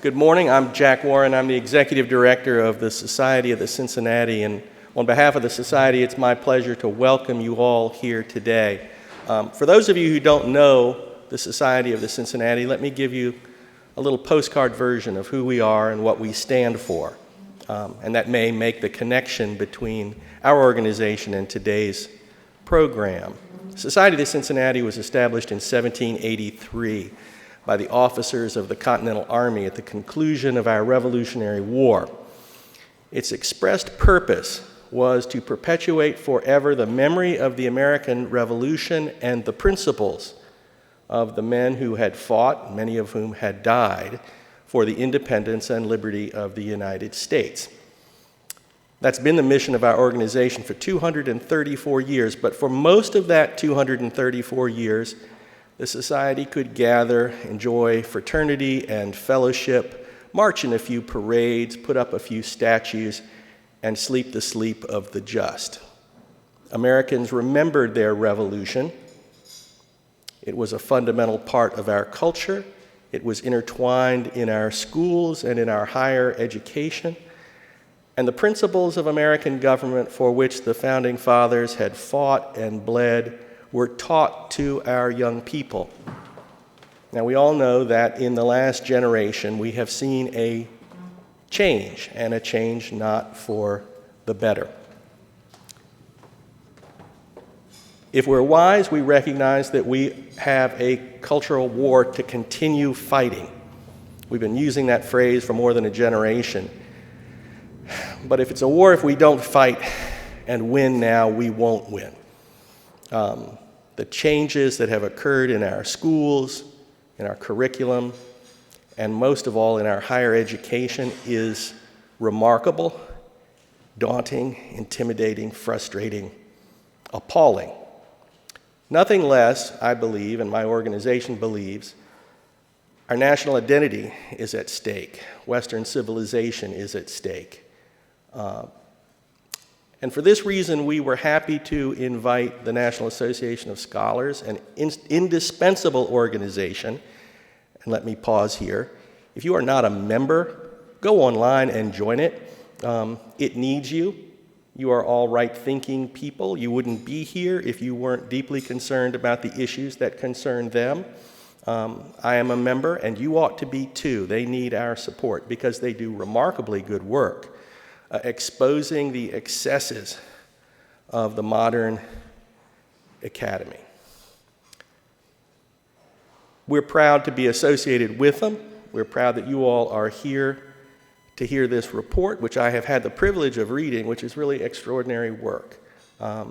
Good morning. I'm Jack Warren. I'm the Executive Director of the Society of the Cincinnati, and on behalf of the Society, it's my pleasure to welcome you all here today. For those of you who don't know the Society of the Cincinnati, let me give you a little postcard version of who we are and what we stand for, and that may make the connection between our organization and today's program. Society of the Cincinnati was established in 1783 by the officers of the Continental Army at the conclusion of our Revolutionary War. Its expressed purpose was to perpetuate forever the memory of the American Revolution and the principles of the men who had fought, many of whom had died, for the independence and liberty of the United States. That's been the mission of our organization for 234 years, but for most of that 234 years, the Society could gather, enjoy fraternity and fellowship, march in a few parades, put up a few statues, and sleep the sleep of the just. Americans remembered their revolution. It was a fundamental part of our culture. It was intertwined in our schools and in our higher education. And the principles of American government for which the Founding Fathers had fought and bled were taught to our young people. Now, we all know that in the last generation, we have seen a change, and a change not for the better. If we're wise, we recognize that we have a cultural war to continue fighting. We've been using that phrase for more than a generation. But if it's a war, if we don't fight and win now, we won't win. The changes that have occurred in our schools, in our curriculum, and most of all in our higher education is remarkable, daunting, intimidating, frustrating, appalling. Nothing less, I believe, and my organization believes, our national identity is at stake. Western civilization is at stake. And for this reason, we were happy to invite the National Association of Scholars, an indispensable organization. And let me pause here. If you are not a member, go online and join it. It needs you. You are all right-thinking people. You wouldn't be here if you weren't deeply concerned about the issues that concern them. I am a member, and you ought to be too. They need our support because they do remarkably good work. Exposing the excesses of the modern academy. We're proud to be associated with them. We're proud that you all are here to hear this report, which I have had the privilege of reading, which is really extraordinary work. I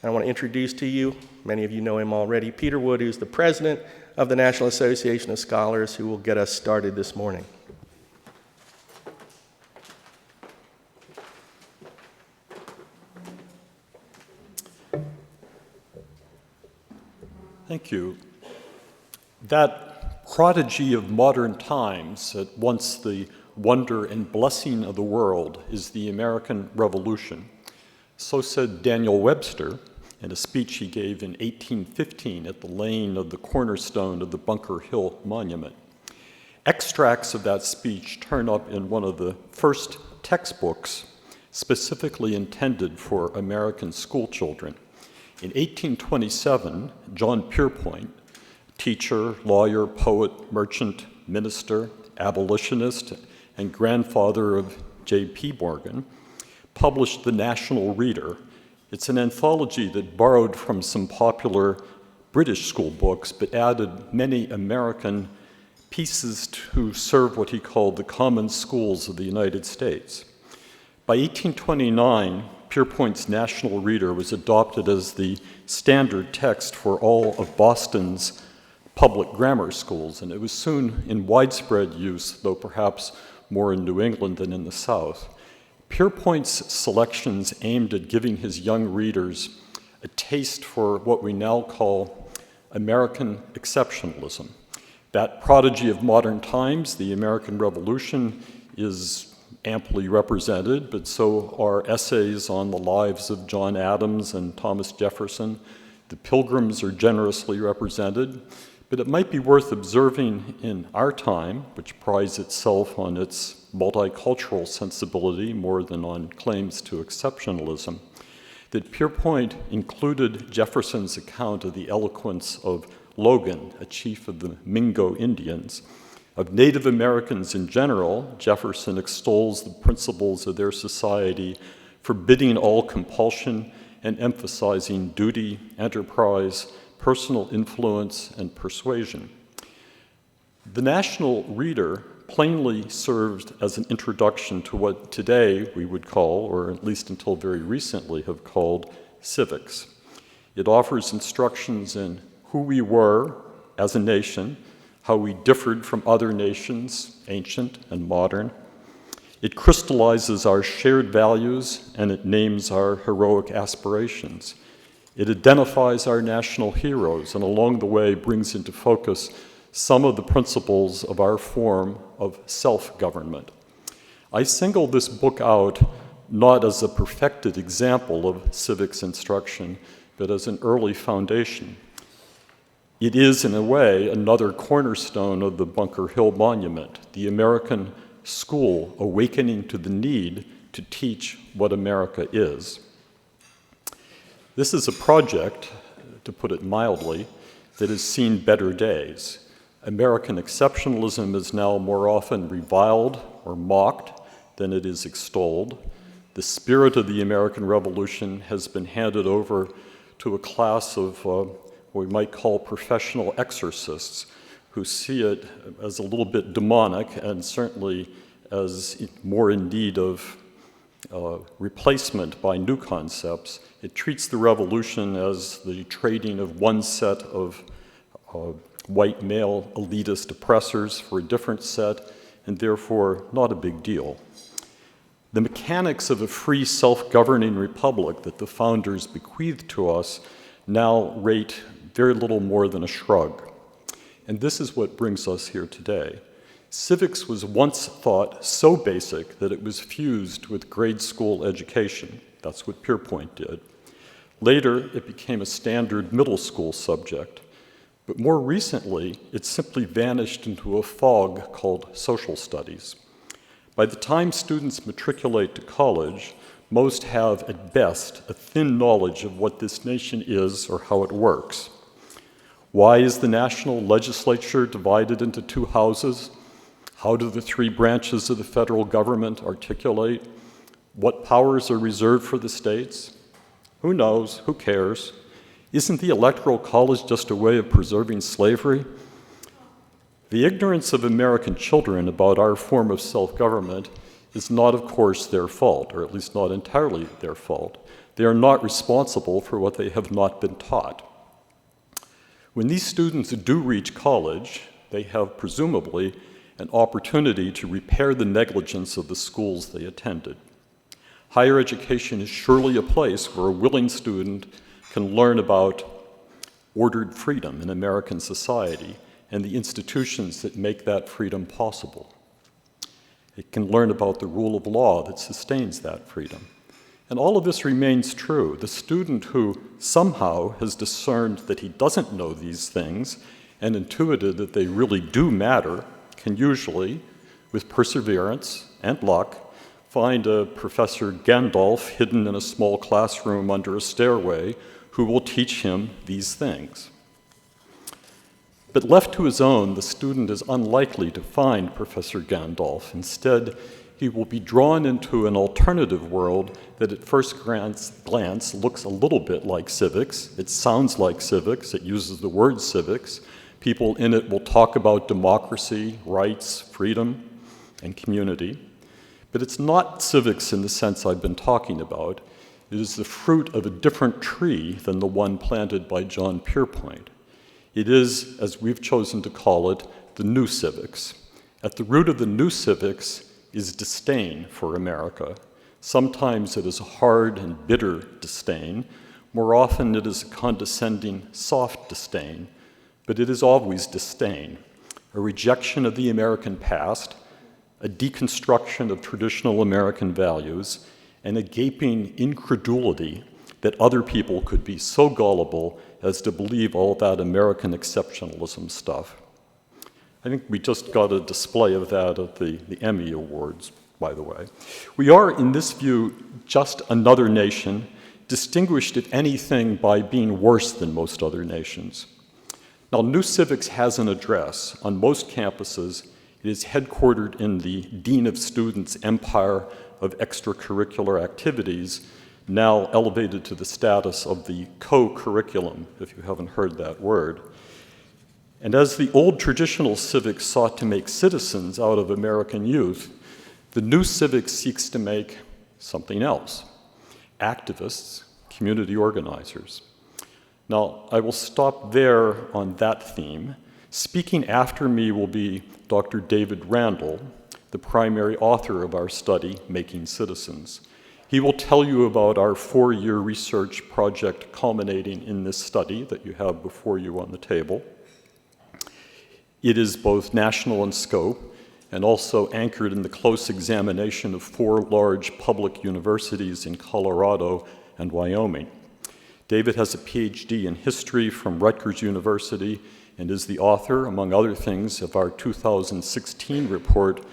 want to introduce to you, many of you know him already, Peter Wood, who's the president of the National Association of Scholars, who will get us started this morning. Thank you. That prodigy of modern times, at once the wonder and blessing of the world, is the American Revolution. So said Daniel Webster in a speech he gave in 1815 at the laying of the cornerstone of the Bunker Hill Monument. Extracts of that speech turn up in one of the first textbooks specifically intended for American school children. In 1827, John Pierpont, teacher, lawyer, poet, merchant, minister, abolitionist, and grandfather of J.P. Morgan, published The National Reader. It's an anthology that borrowed from some popular British school books, but added many American pieces to serve what he called the common schools of the United States. By 1829, Pierpont's National Reader was adopted as the standard text for all of Boston's public grammar schools, and it was soon in widespread use, though perhaps more in New England than in the South. Pierpont's selections aimed at giving his young readers a taste for what we now call American exceptionalism. That prodigy of modern times, the American Revolution, is amply represented, but so are essays on the lives of John Adams and Thomas Jefferson. The Pilgrims are generously represented. But it might be worth observing in our time, which prides itself on its multicultural sensibility more than on claims to exceptionalism, that Pierpoint included Jefferson's account of the eloquence of Logan, a chief of the Mingo Indians. Of Native Americans in general, Jefferson extols the principles of their society, forbidding all compulsion and emphasizing duty, enterprise, personal influence, and persuasion. The National Reader plainly served as an introduction to what today we would call, or at least until very recently have called, civics. It offers instructions in who we were as a nation, how we differed from other nations, ancient and modern. It crystallizes our shared values, and it names our heroic aspirations. It identifies our national heroes, and along the way brings into focus some of the principles of our form of self-government. I single this book out not as a perfected example of civics instruction, but as an early foundation. It is, in a way, another cornerstone of the Bunker Hill Monument, the American school awakening to the need to teach what America is. This is a project, to put it mildly, that has seen better days. American exceptionalism is now more often reviled or mocked than it is extolled. The spirit of the American Revolution has been handed over to a class of what we might call professional exorcists who see it as a little bit demonic and certainly as more in need of replacement by new concepts. It treats the revolution as the trading of one set of white male elitist oppressors for a different set, and therefore not a big deal. The mechanics of a free self-governing republic that the founders bequeathed to us now rate very little more than a shrug. And this is what brings us here today. Civics was once thought so basic that it was fused with grade school education. That's what Pierpoint did. Later, it became a standard middle school subject. But more recently, it simply vanished into a fog called social studies. By the time students matriculate to college, most have, at best, a thin knowledge of what this nation is or how it works. Why is the national legislature divided into two houses? How do the three branches of the federal government articulate? What powers are reserved for the states? Who knows? Who cares? Isn't the Electoral College just a way of preserving slavery? The ignorance of American children about our form of self-government is not, of course, their fault, or at least not entirely their fault. They are not responsible for what they have not been taught. When these students do reach college, they have presumably an opportunity to repair the negligence of the schools they attended. Higher education is surely a place where a willing student can learn about ordered freedom in American society and the institutions that make that freedom possible. It can learn about the rule of law that sustains that freedom. And all of this remains true. The student who somehow has discerned that he doesn't know these things and intuited that they really do matter can usually, with perseverance and luck, find a Professor Gandalf hidden in a small classroom under a stairway who will teach him these things. But left to his own, the student is unlikely to find Professor Gandalf. Instead, he will be drawn into an alternative world that at first glance looks a little bit like civics. It sounds like civics. It uses the word civics. People in it will talk about democracy, rights, freedom, and community. But it's not civics in the sense I've been talking about. It is the fruit of a different tree than the one planted by John Pierpoint. It is, as we've chosen to call it, the new civics. At the root of the new civics is disdain for America. Sometimes it is a hard and bitter disdain. More often it is a condescending, soft disdain. But it is always disdain, a rejection of the American past, a deconstruction of traditional American values, and a gaping incredulity that other people could be so gullible as to believe all that American exceptionalism stuff. I think we just got a display of that at the Emmy Awards, by the way. We are, in this view, just another nation, distinguished, if anything, by being worse than most other nations. Now, New Civics has an address. On most campuses, it is headquartered in the Dean of Students' empire of extracurricular activities, now elevated to the status of the co-curriculum, if you haven't heard that word. And as the old traditional civics sought to make citizens out of American youth, the New Civics seeks to make something else: activists, community organizers. Now, I will stop there on that theme. Speaking after me will be Dr. David Randall, the primary author of our study, Making Citizens. He will tell you about our 4-year research project culminating in this study that you have before you on the table. It is both national in scope and also anchored in the close examination of 4 large public universities in Colorado and Wyoming. David has a PhD in history from Rutgers University and is the author, among other things, of our 2016 report,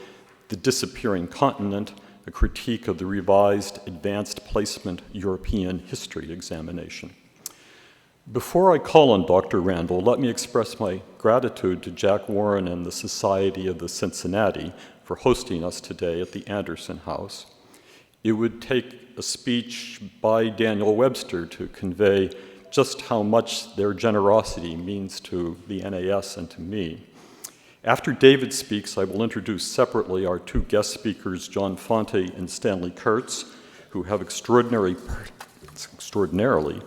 The Disappearing Continent, a critique of the revised Advanced Placement European History examination. Before I call on Dr. Randall, let me express my gratitude to Jack Warren and the Society of the Cincinnati for hosting us today at the Anderson House. It would take a speech by Daniel Webster to convey just how much their generosity means to the NAS and to me. After David speaks, I will introduce separately our 2 guest speakers, John Fonte and Stanley Kurtz, who have extraordinarily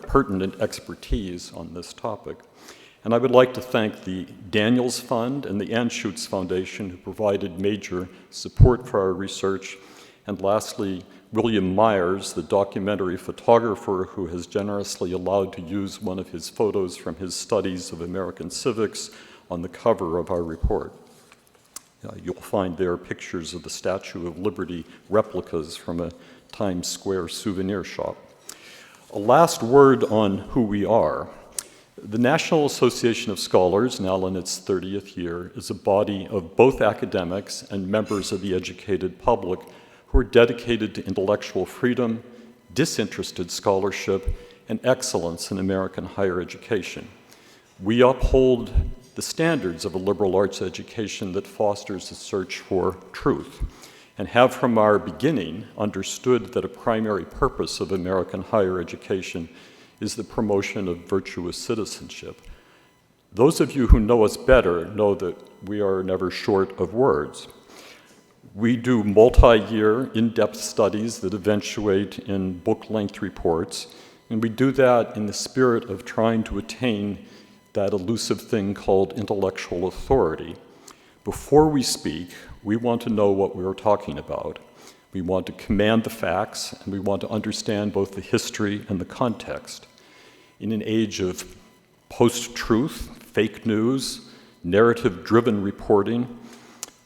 pertinent expertise on this topic. And I would like to thank the Daniels Fund and the Anschutz Foundation, who provided major support for our research. And lastly, William Myers, the documentary photographer who has generously allowed to use one of his photos from his studies of American civics on the cover of our report. You'll find there pictures of the Statue of Liberty replicas from a Times Square souvenir shop. A last word on who we are. The National Association of Scholars, now in its 30th year, is a body of both academics and members of the educated public who are dedicated to intellectual freedom, disinterested scholarship, and excellence in American higher education. We uphold the standards of a liberal arts education that fosters a search for truth, and have from our beginning understood that a primary purpose of American higher education is the promotion of virtuous citizenship. Those of you who know us better know that we are never short of words. We do multi-year, in-depth studies that eventuate in book-length reports, and we do that in the spirit of trying to attain that elusive thing called intellectual authority. Before we speak, we want to know what we are talking about. We want to command the facts, and we want to understand both the history and the context. In an age of post-truth, fake news, narrative-driven reporting,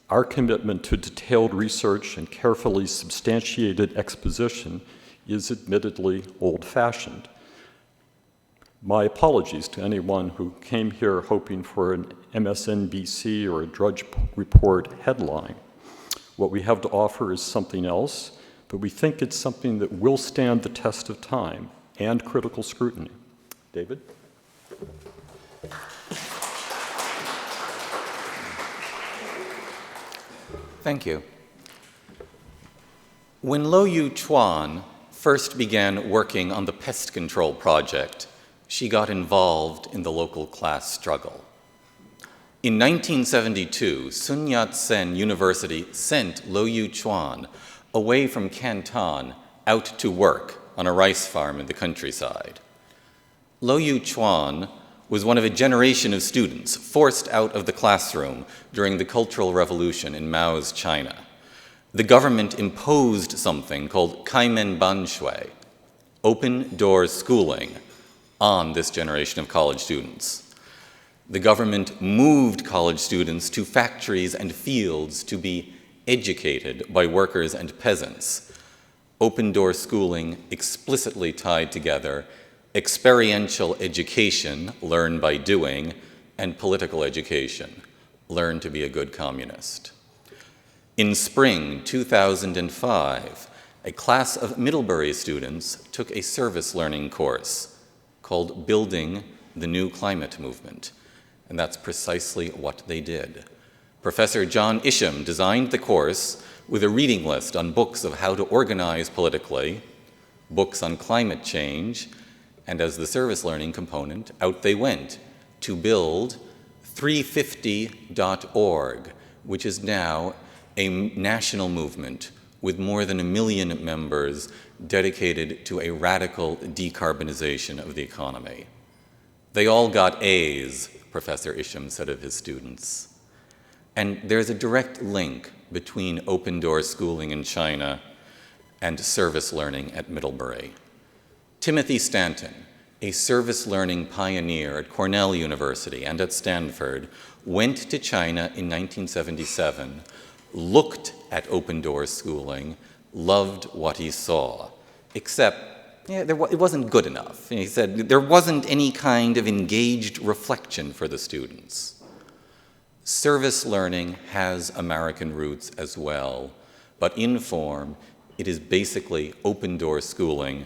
our commitment to detailed research and carefully substantiated exposition is admittedly old-fashioned. My apologies to anyone who came here hoping for an MSNBC or a Drudge Report headline. What we have to offer is something else, but we think it's something that will stand the test of time and critical scrutiny. David? Thank you. When Lo Yu Chuan first began working on the pest control project, she got involved in the local class struggle. In 1972, Sun Yat-sen University sent Lo Yu Chuan away from Canton out to work on a rice farm in the countryside. Lo Yu Chuan was one of a generation of students forced out of the classroom during the Cultural Revolution in Mao's China. The government imposed something called Kaimen Banshui, open-door schooling, on this generation of college students. The government moved college students to factories and fields to be educated by workers and peasants. Open-door schooling explicitly tied together experiential education, learn by doing, and political education, learn to be a good communist. In spring 2005, a class of Middlebury students took a service learning course called Building the New Climate Movement, and that's precisely what they did. Professor John Isham designed the course with a reading list on books of how to organize politically, books on climate change, and as the service learning component, out they went to build 350.org, which is now a national movement with more than 1 million members dedicated to a radical decarbonization of the economy. They all got A's, Professor Isham said of his students. And there's a direct link between open-door schooling in China and service learning at Middlebury. Timothy Stanton, a service learning pioneer at Cornell University and at Stanford, went to China in 1977, looked at open-door schooling, loved what he saw, except it wasn't good enough. He said there wasn't any kind of engaged reflection for the students. Service learning has American roots as well, but in form, it is basically open-door schooling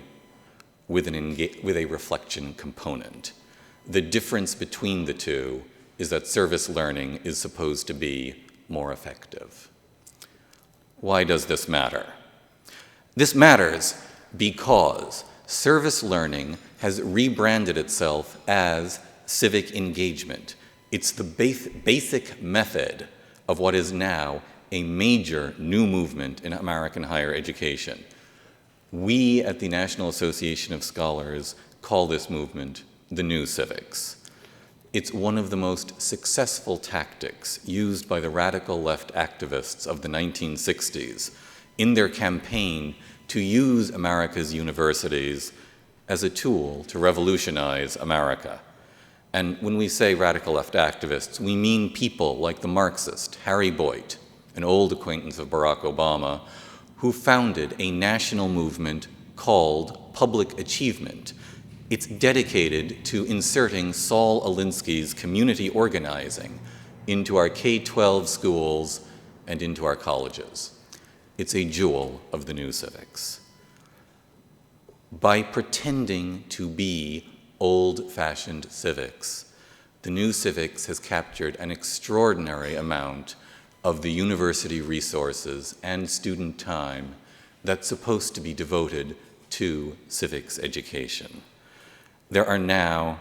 with a reflection component. The difference between the two is that service learning is supposed to be more effective. Why does this matter? This matters because service learning has rebranded itself as civic engagement. It's the basic method of what is now a major new movement in American higher education. We at the National Association of Scholars call this movement the New Civics. It's one of the most successful tactics used by the radical left activists of the 1960s in their campaign to use America's universities as a tool to revolutionize America. And when we say radical left activists, we mean people like the Marxist Harry Boyd, an old acquaintance of Barack Obama, who founded a national movement called Public Achievement. It's dedicated to inserting Saul Alinsky's community organizing into our K-12 schools and into our colleges. It's a jewel of the New Civics. By pretending to be old-fashioned civics, the New Civics has captured an extraordinary amount of the university resources and student time that's supposed to be devoted to civics education. There are now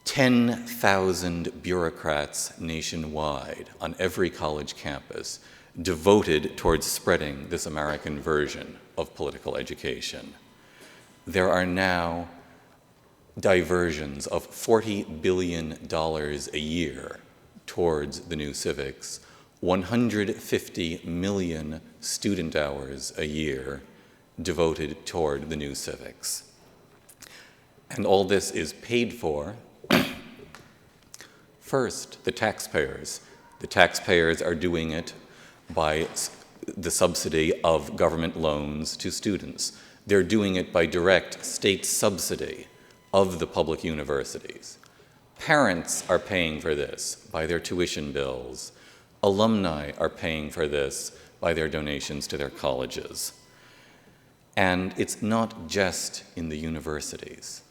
10,000 bureaucrats nationwide on every college campus devoted towards spreading this American version of political education. There are now diversions of $40 billion a year towards the New Civics, 150 million student hours a year devoted toward the New Civics. And all this is paid for, first, the taxpayers. The taxpayers are doing it by the subsidy of government loans to students. They're doing it by direct state subsidy of the public universities. Parents are paying for this by their tuition bills. Alumni are paying for this by their donations to their colleges. And it's not just in the universities.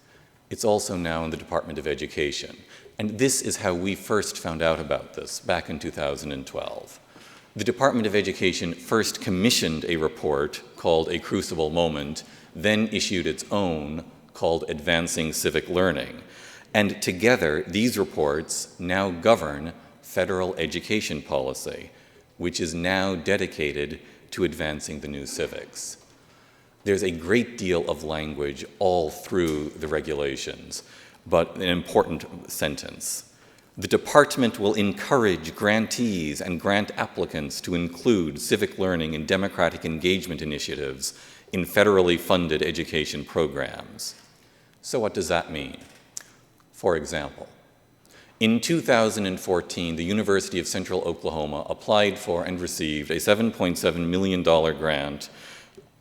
It's also now in the Department of Education. And this is how we first found out about this back in 2012. The Department of Education first commissioned a report called A Crucible Moment, then issued its own called Advancing Civic Learning. And together, these reports now govern federal education policy, which is now dedicated to advancing the New Civics. There's a great deal of language all through the regulations, but an important sentence. The department will encourage grantees and grant applicants to include civic learning and democratic engagement initiatives in federally funded education programs. So what does that mean? For example, in 2014, the University of Central Oklahoma applied for and received a $7.7 million grant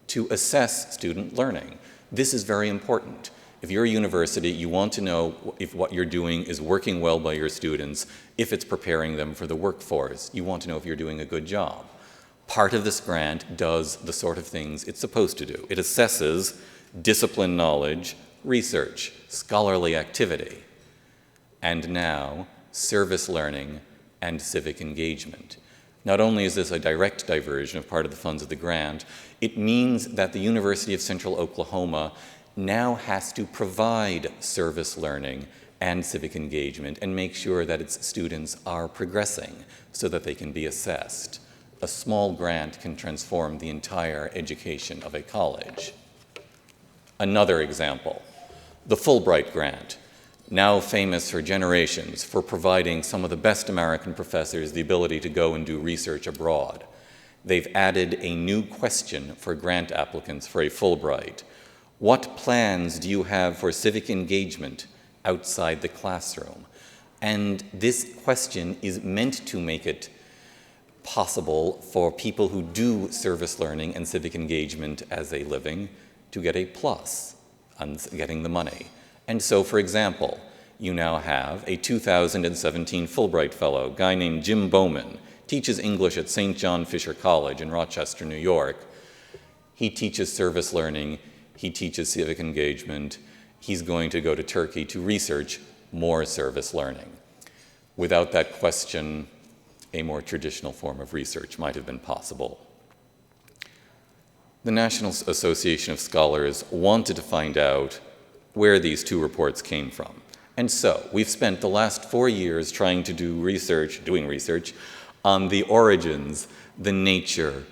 to assess student learning. This is very important. If you're a university, you want to know if what you're doing is working well by your students, if it's preparing them for the workforce. You want to know if you're doing a good job. Part of this grant does the sort of things it's supposed to do. It assesses discipline knowledge, research, scholarly activity, and now service learning and civic engagement. Not only is this a direct diversion of part of the funds of the grant, it means that the University of Central Oklahoma now has to provide service learning and civic engagement and make sure that its students are progressing so that they can be assessed. A small grant can transform the entire education of a college. Another example, the Fulbright grant, now famous for generations for providing some of the best American professors the ability to go and do research abroad. They've added a new question for grant applicants for a Fulbright. What plans do you have for civic engagement outside the classroom? And this question is meant to make it possible for people who do service learning and civic engagement as a living to get a plus on getting the money. And so, for example, you now have a 2017 Fulbright Fellow, a guy named Jim Bowman, teaches English at St. John Fisher College in Rochester, New York. He teaches service learning, he teaches civic engagement. He's going to go to Turkey to research more service learning. Without that question, a more traditional form of research might have been possible. The National Association of Scholars wanted to find out where these two reports came from. And so we've spent the last 4 years trying to doing research on the origins, the nature,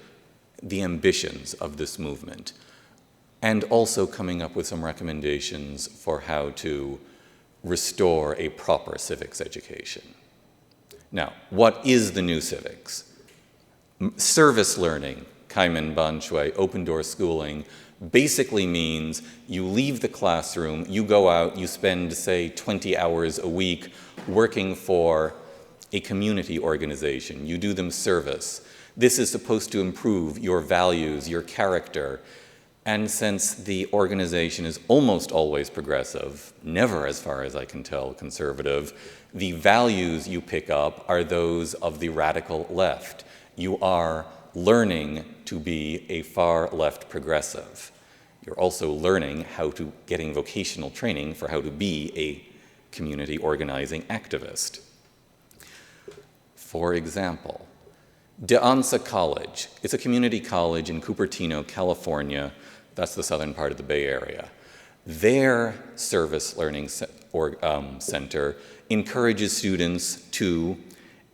the ambitions of this movement, and also coming up with some recommendations for how to restore a proper civics education. Now, what is the new civics? Service learning, Kaiman Banshui, open door schooling, basically means you leave the classroom, you go out, you spend, say, 20 hours a week working for a community organization. You do them service. This is supposed to improve your values, your character. And since the organization is almost always progressive, never, as far as I can tell, conservative, the values you pick up are those of the radical left. You are learning to be a far left progressive. You're also learning getting vocational training for how to be a community organizing activist. For example, De Anza College. It's a community college in Cupertino, California. That's the southern part of the Bay Area. Their service learning center encourages students to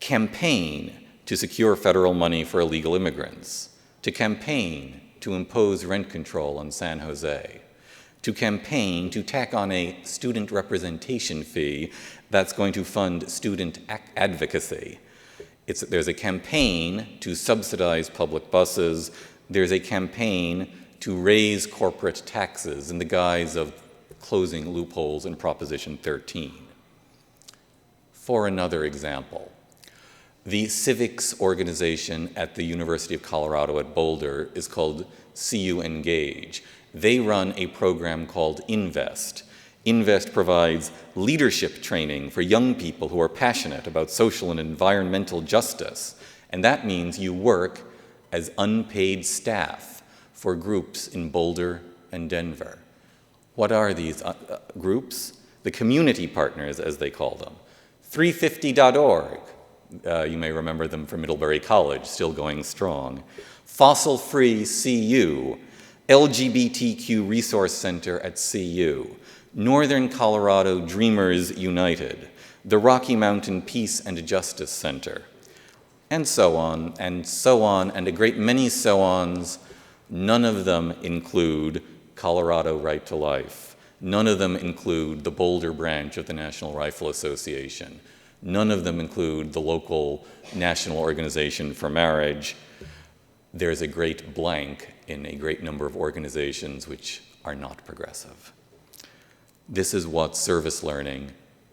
campaign to secure federal money for illegal immigrants, to campaign to impose rent control on San Jose, to campaign to tack on a student representation fee that's going to fund student advocacy. There's a campaign to subsidize public buses. There's a campaign to raise corporate taxes in the guise of closing loopholes in Proposition 13. For another example, the civics organization at the University of Colorado at Boulder is called CU Engage. They run a program called Invest. Invest provides leadership training for young people who are passionate about social and environmental justice. And that means you work as unpaid staff for groups in Boulder and Denver. What are these groups? The community partners, as they call them. 350.org. You may remember them from Middlebury College, still going strong. Fossil Free CU, LGBTQ Resource Center at CU, Northern Colorado Dreamers United, the Rocky Mountain Peace and Justice Center, and so on, and a great many so-ons. None of them include Colorado Right to Life. None of them include the Boulder branch of the National Rifle Association. None of them include the local National Organization for Marriage. There's a great blank in a great number of organizations which are not progressive. This is what service learning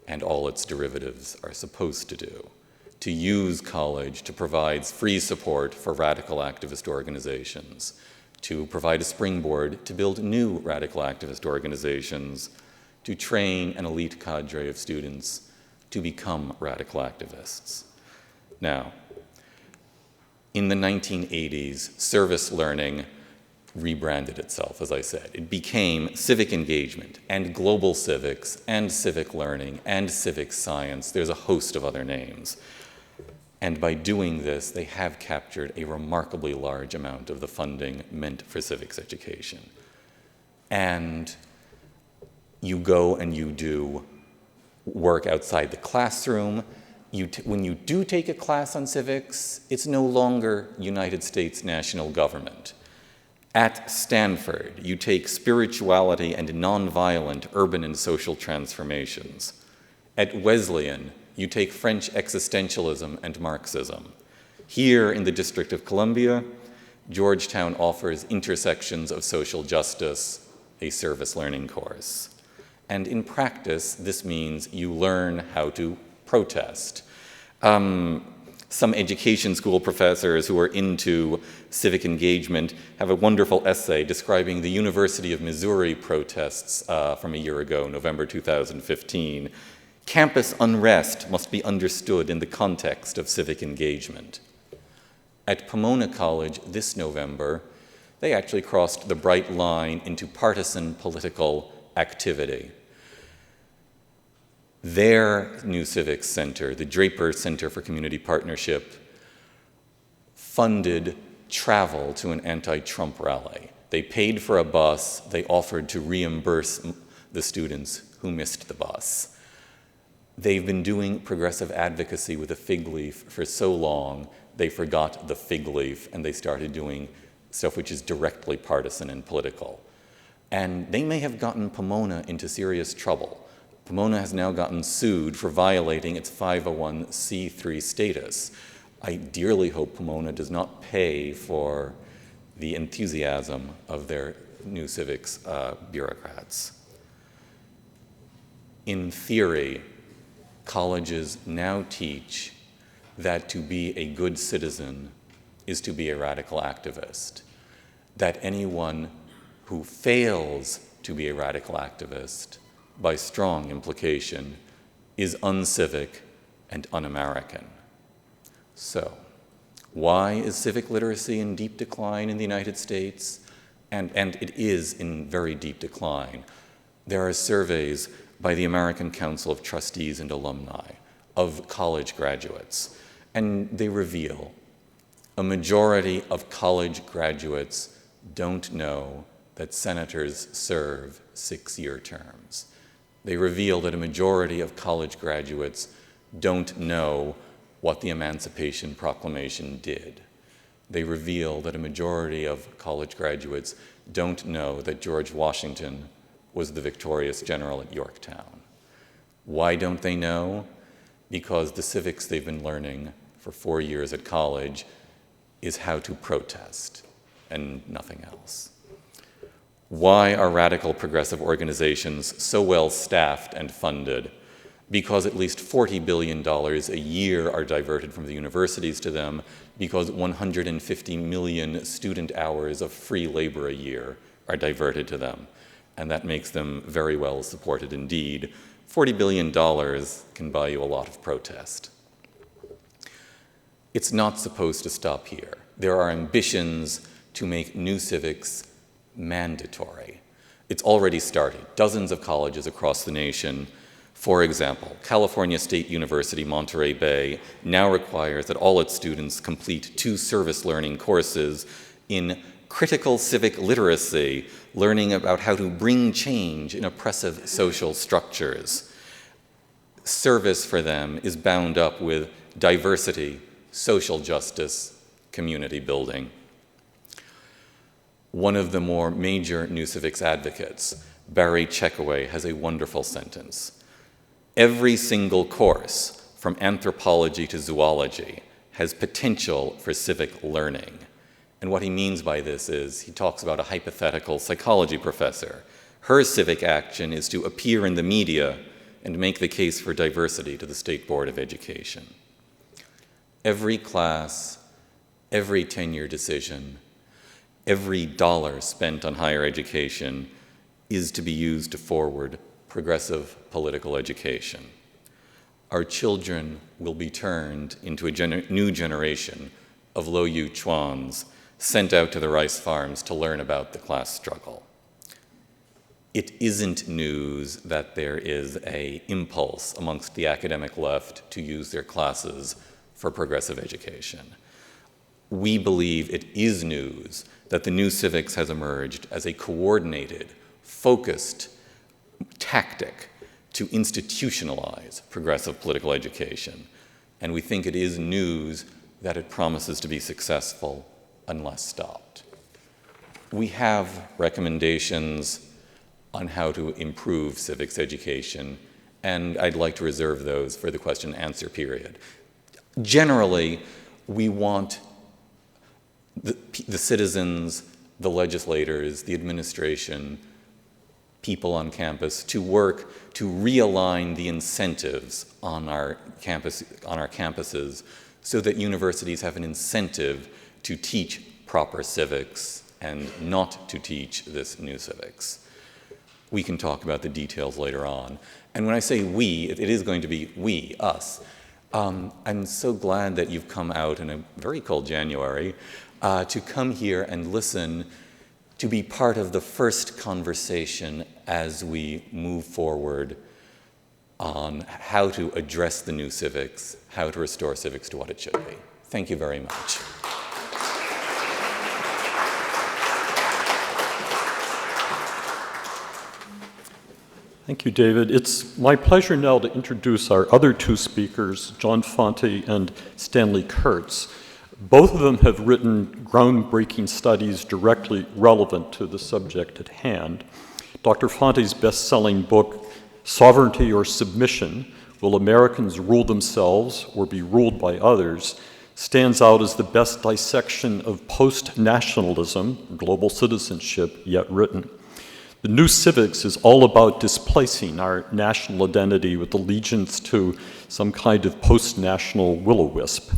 and all its derivatives are supposed to do, to use college to provide free support for radical activist organizations, to provide a springboard to build new radical activist organizations, to train an elite cadre of students to become radical activists. Now, in the 1980s, service learning rebranded itself, as I said. It became civic engagement and global civics and civic learning and civic science. There's a host of other names. And by doing this, they have captured a remarkably large amount of the funding meant for civics education. And you go and you do work outside the classroom. When you do take a class on civics, it's no longer United States national government. At Stanford, you take spirituality and nonviolent urban and social transformations. At Wesleyan, you take French existentialism and Marxism. Here in the District of Columbia, Georgetown offers Intersections of Social Justice, a service learning course. And in practice, this means you learn how to protest. Some education school professors who are into civic engagement have a wonderful essay describing the University of Missouri protests from a year ago, November 2015. Campus unrest must be understood in the context of civic engagement. At Pomona College this November, they actually crossed the bright line into partisan political activity. Their new civics center, the Draper Center for Community Partnership, funded travel to an anti-Trump rally. They paid for a bus. They offered to reimburse the students who missed the bus. They've been doing progressive advocacy with a fig leaf for so long, they forgot the fig leaf and they started doing stuff which is directly partisan and political. And they may have gotten Pomona into serious trouble. Pomona has now gotten sued for violating its 501c3 status. I dearly hope Pomona does not pay for the enthusiasm of their new civics bureaucrats. In theory, colleges now teach that to be a good citizen is to be a radical activist, that anyone who fails to be a radical activist, by strong implication, is uncivic and un-American. So, why is civic literacy in deep decline in the United States? And it is in very deep decline. There are surveys by the American Council of Trustees and Alumni of college graduates, and they reveal a majority of college graduates don't know that senators serve 6-year terms. They reveal that a majority of college graduates don't know what the Emancipation Proclamation did. They reveal that a majority of college graduates don't know that George Washington was the victorious general at Yorktown. Why don't they know? Because the civics they've been learning for 4 years at college is how to protest and nothing else. Why are radical progressive organizations so well staffed and funded? Because at least $40 billion a year are diverted from the universities to them, because 150 million student hours of free labor a year are diverted to them. And that makes them very well supported indeed. $40 billion can buy you a lot of protest. It's not supposed to stop here. There are ambitions to make new civics mandatory. It's already started. Dozens of colleges across the nation. For example, California State University, Monterey Bay now requires that all its students complete 2 service learning courses in critical civic literacy, learning about how to bring change in oppressive social structures. Service for them is bound up with diversity, social justice, community building. One of the more major new civics advocates, Barry Checkaway, has a wonderful sentence. Every single course, from anthropology to zoology, has potential for civic learning. And what he means by this is, he talks about a hypothetical psychology professor. Her civic action is to appear in the media and make the case for diversity to the State Board of Education. Every class, every tenure decision, every dollar spent on higher education is to be used to forward progressive political education. Our children will be turned into a new generation of Lo-Yu Chuans sent out to the rice farms to learn about the class struggle. It isn't news that there is an impulse amongst the academic left to use their classes for progressive education. We believe it is news that the new civics has emerged as a coordinated, focused tactic to institutionalize progressive political education. And we think it is news that it promises to be successful unless stopped. We have recommendations on how to improve civics education, and I'd like to reserve those for the question and answer period. Generally, we want the citizens, the legislators, the administration, people on campus to work to realign the incentives on our campuses so that universities have an incentive to teach proper civics and not to teach this new civics. We can talk about the details later on. And when I say we, it is going to be we, us. I'm so glad that you've come out in a very cold January to come here and listen, to be part of the first conversation as we move forward on how to address the new civics, how to restore civics to what it should be. Thank you very much. Thank you, David. It's my pleasure now to introduce our other two speakers, John Fonte and Stanley Kurtz. Both of them have written groundbreaking studies directly relevant to the subject at hand. Dr. Fonte's best-selling book, Sovereignty or Submission, Will Americans Rule Themselves or Be Ruled by Others, stands out as the best dissection of post-nationalism, global citizenship, yet written. The New Civics is all about displacing our national identity with allegiance to some kind of post-national will-o-wisp.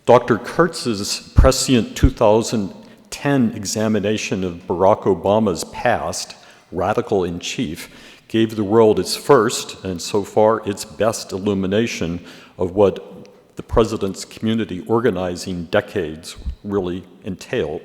Dr. Kurtz's prescient 2010 examination of Barack Obama's past, Radical in Chief, gave the world its first, and so far its best illumination of what the president's community organizing decades really entailed.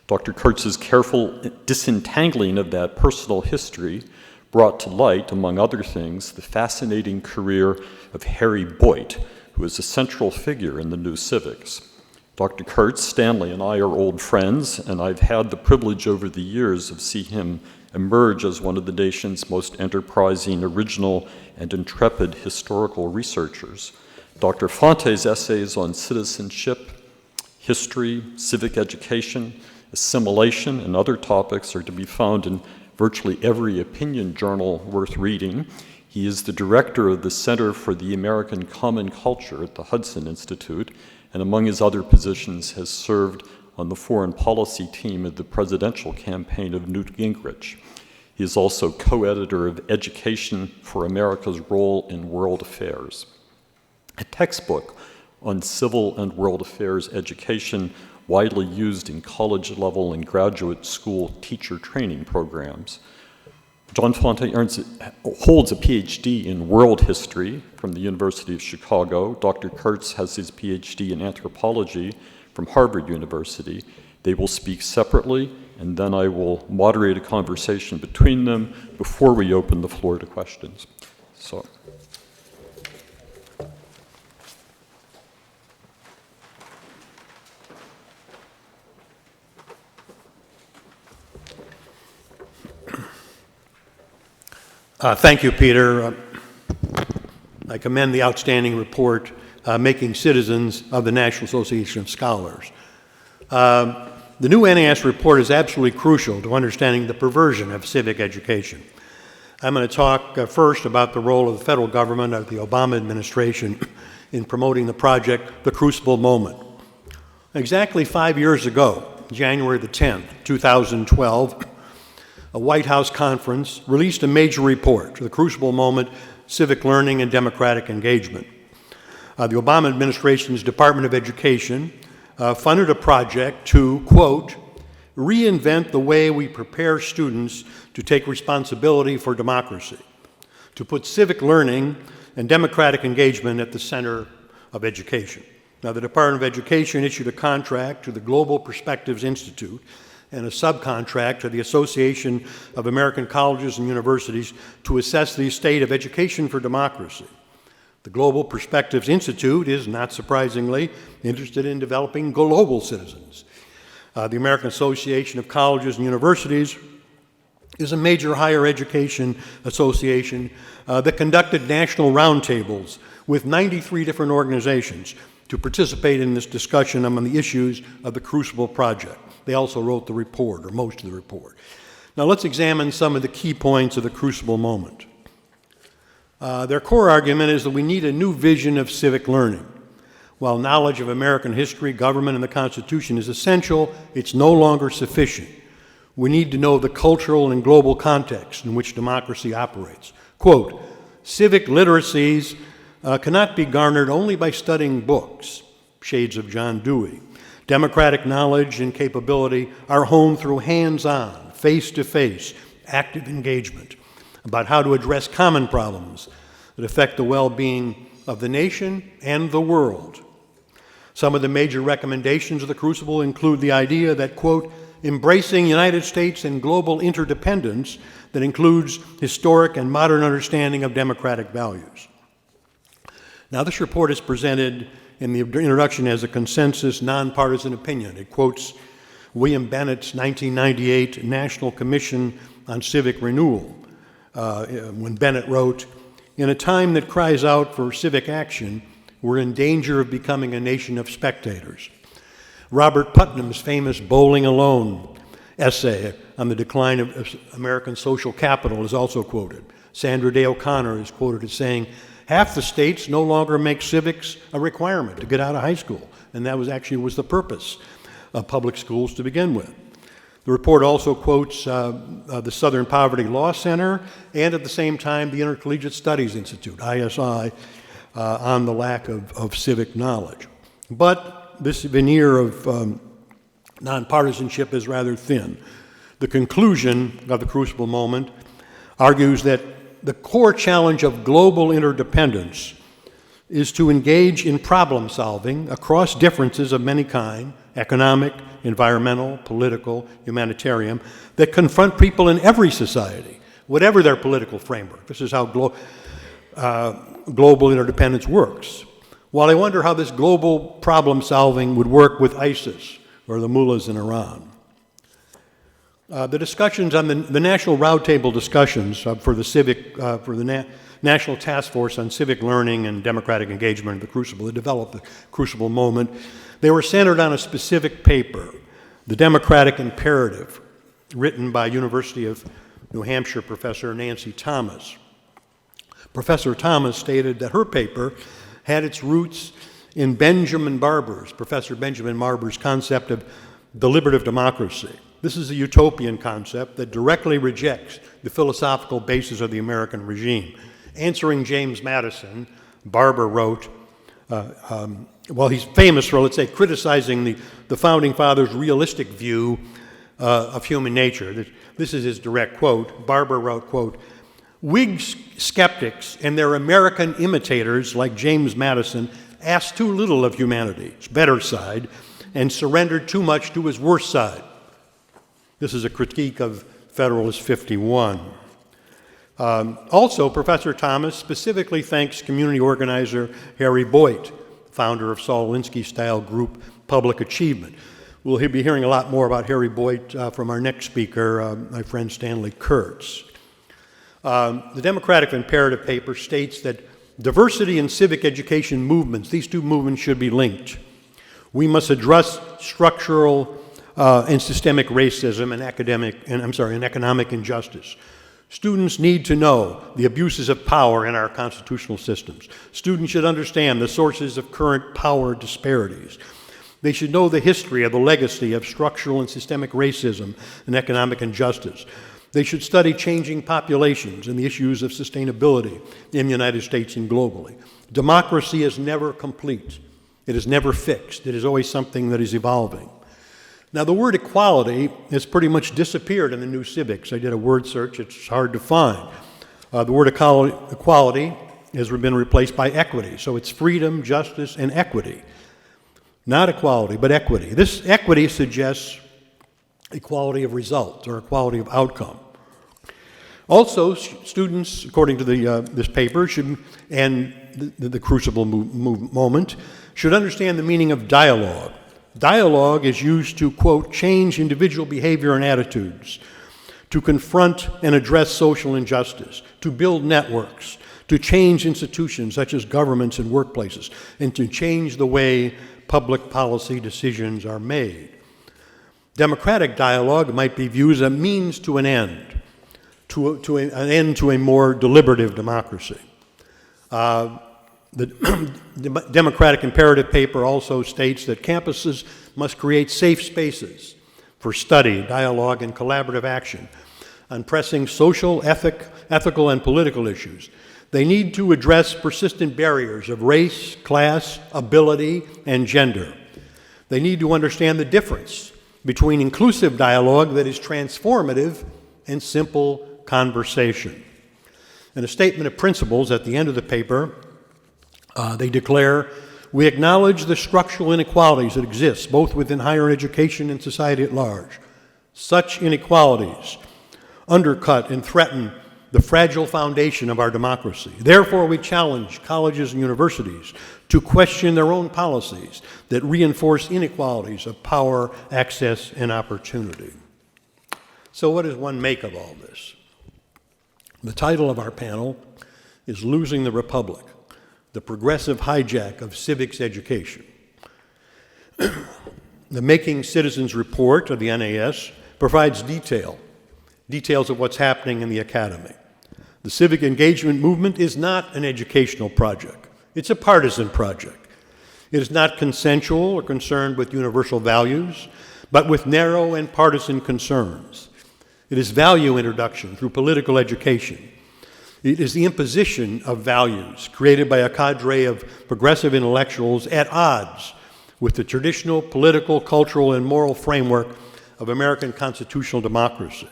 Dr. Kurtz's careful disentangling of that personal history brought to light, among other things, the fascinating career of Harry Boyd, who is a central figure in the New Civics. Dr. Kurtz, Stanley, and I are old friends, and I've had the privilege over the years of seeing him emerge as one of the nation's most enterprising, original, and intrepid historical researchers. Dr. Fonte's essays on citizenship, history, civic education, assimilation, and other topics are to be found in virtually every opinion journal worth reading. He is the director of the Center for the American Common Culture at the Hudson Institute, and among his other positions has served on the foreign policy team of the presidential campaign of Newt Gingrich. He is also co-editor of Education for America's Role in World Affairs, a textbook on civil and world affairs education widely used in college-level and graduate school teacher training programs. John Fonte holds a PhD in world history from the University of Chicago. Dr. Kurtz has his PhD in anthropology from Harvard University. They will speak separately, and then I will moderate a conversation between them before we open the floor to questions. So. Thank you, Peter. I commend the outstanding report, Making Citizens of the National Association of Scholars. The new NAS report is absolutely crucial to understanding the perversion of civic education. I'm going to talk first about the role of the federal government, of the Obama administration, in promoting the project, The Crucible Moment. Exactly 5 years ago, January the 10th, 2012, a White House conference released a major report, The Crucible Moment, Civic Learning and Democratic Engagement. The Obama administration's Department of Education funded a project to, quote, reinvent the way we prepare students to take responsibility for democracy. to put civic learning and democratic engagement at the center of education. Now, the Department of Education issued a contract to the Global Perspectives Institute and a subcontract to the Association of American Colleges and Universities to assess the state of education for democracy. The Global Perspectives Institute is, not surprisingly, interested in developing global citizens. The American Association of Colleges and Universities is a major higher education association that conducted national roundtables with 93 different organizations to participate in this discussion on the issues of the Crucible Project. They also wrote the report, or most of the report. Now let's examine some of the key points of the Crucible moment. Their core argument is that we need a new vision of civic learning. While knowledge of American history, government, and the Constitution is essential, it's no longer sufficient. We need to know the cultural and global context in which democracy operates. Quote, civic literacies cannot be garnered only by studying books, shades of John Dewey. Democratic knowledge and capability are honed through hands-on, face-to-face, active engagement about how to address common problems that affect the well-being of the nation and the world. Some of the major recommendations of the Crucible include the idea that, quote, embracing United States and global interdependence that includes historic and modern understanding of democratic values. Now, this report is presented in the introduction as a consensus, nonpartisan opinion. It quotes William Bennett's 1998 National Commission on Civic Renewal, when Bennett wrote, in a time that cries out for civic action, we're in danger of becoming a nation of spectators. Robert Putnam's famous Bowling Alone essay on the decline of American social capital is also quoted. Sandra Day O'Connor is quoted as saying, half the states no longer make civics a requirement to get out of high school, and that was the purpose of public schools to begin with. The report also quotes the Southern Poverty Law Center and at the same time the Intercollegiate Studies Institute, ISI, on the lack of civic knowledge. But this veneer of nonpartisanship is rather thin. The conclusion of the Crucible moment argues that the core challenge of global interdependence is to engage in problem solving across differences of many kinds, economic, environmental, political, humanitarian, that confront people in every society, whatever their political framework. This is how global interdependence works. While I wonder how this global problem solving would work with ISIS or the mullahs in Iran. The discussions on the National Roundtable discussions for the National Task Force on Civic Learning and Democratic Engagement, the Crucible, that developed the Crucible moment, they were centered on a specific paper, The Democratic Imperative, written by University of New Hampshire professor Nancy Thomas. Professor Thomas stated that her paper had its roots in Professor Benjamin Barber's concept of deliberative democracy. This is a utopian concept that directly rejects the philosophical basis of the American regime. Answering James Madison, Barber wrote, well, he's famous for, let's say, criticizing the Founding Fathers' realistic view of human nature. This is his direct quote. Barber wrote, quote, Whig skeptics and their American imitators like James Madison asked too little of humanity, its better side, and surrendered too much to his worse side. This is a critique of Federalist 51. Also, Professor Thomas specifically thanks community organizer Harry Boyd, founder of Saul Alinsky-style group Public Achievement. We'll be hearing a lot more about Harry Boyd from our next speaker, my friend Stanley Kurtz. The Democratic Imperative paper states that diversity and civic education movements, these two movements should be linked. We must address structural and systemic racism and economic injustice. Students need to know the abuses of power in our constitutional systems. Students should understand the sources of current power disparities. They should know the history of the legacy of structural and systemic racism and economic injustice. They should study changing populations and the issues of sustainability in the United States and globally. Democracy is never complete. It is never fixed. It is always something that is evolving. Now, the word equality has pretty much disappeared in the new civics. I did a word search. It's hard to find. The word equality has been replaced by equity. So it's freedom, justice, and equity. Not equality, but equity. This equity suggests equality of results or equality of outcome. Also, students, according to this paper, and the Crucible moment, should understand the meaning of dialogue. Dialogue is used to, quote, change individual behavior and attitudes, to confront and address social injustice, to build networks, to change institutions such as governments and workplaces, and to change the way public policy decisions are made. Democratic dialogue might be viewed as a means to an end, an end to a more deliberative democracy. The Democratic Imperative paper also states that campuses must create safe spaces for study, dialogue, and collaborative action on pressing social, ethical, and political issues. They need to address persistent barriers of race, class, ability, and gender. They need to understand the difference between inclusive dialogue that is transformative and simple conversation. In a statement of principles at the end of the paper, they declare, we acknowledge the structural inequalities that exist both within higher education and society at large. Such inequalities undercut and threaten the fragile foundation of our democracy. Therefore, we challenge colleges and universities to question their own policies that reinforce inequalities of power, access, and opportunity. So what does one make of all this? The title of our panel is Losing the Republic, the Progressive Hijack of Civics Education. The Making Citizens report of the NAS provides details of what's happening in the academy. The civic engagement movement is not an educational project. It's a partisan project. It is not consensual or concerned with universal values, but with narrow and partisan concerns. It is value introduction through political education. It is the imposition of values created by a cadre of progressive intellectuals at odds with the traditional political, cultural, and moral framework of American constitutional democracy.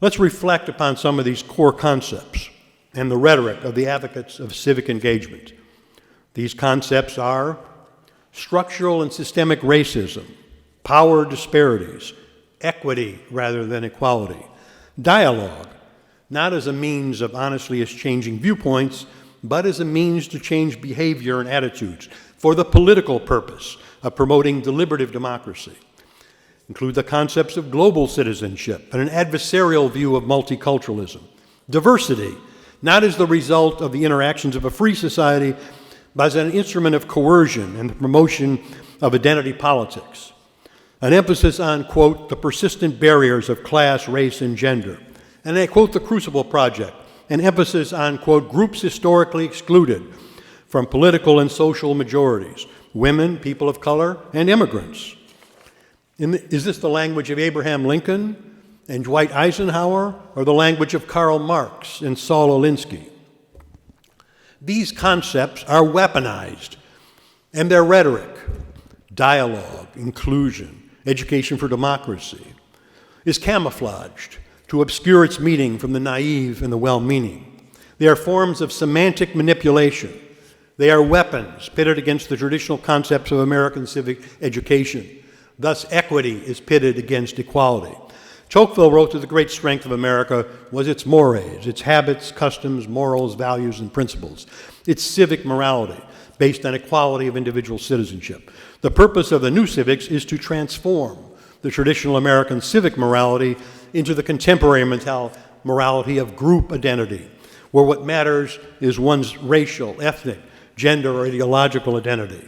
Let's reflect upon some of these core concepts and the rhetoric of the advocates of civic engagement. These concepts are structural and systemic racism, power disparities, equity rather than equality, dialogue, not as a means of honestly exchanging viewpoints, but as a means to change behavior and attitudes for the political purpose of promoting deliberative democracy. Include the concepts of global citizenship and an adversarial view of multiculturalism. Diversity, not as the result of the interactions of a free society, but as an instrument of coercion and the promotion of identity politics. An emphasis on, quote, the persistent barriers of class, race, and gender. And I quote the Crucible Project, an emphasis on, quote, groups historically excluded from political and social majorities, women, people of color, and immigrants. Is this the language of Abraham Lincoln and Dwight Eisenhower, or the language of Karl Marx and Saul Alinsky? These concepts are weaponized, and their rhetoric, dialogue, inclusion, education for democracy, is camouflaged to obscure its meaning from the naive and the well-meaning. They are forms of semantic manipulation. They are weapons pitted against the traditional concepts of American civic education. Thus, equity is pitted against equality. Tocqueville wrote that the great strength of America was its mores, its habits, customs, morals, values, and principles, its civic morality, based on equality of individual citizenship. The purpose of the new civics is to transform the traditional American civic morality into the contemporary morality of group identity, where what matters is one's racial, ethnic, gender, or ideological identity.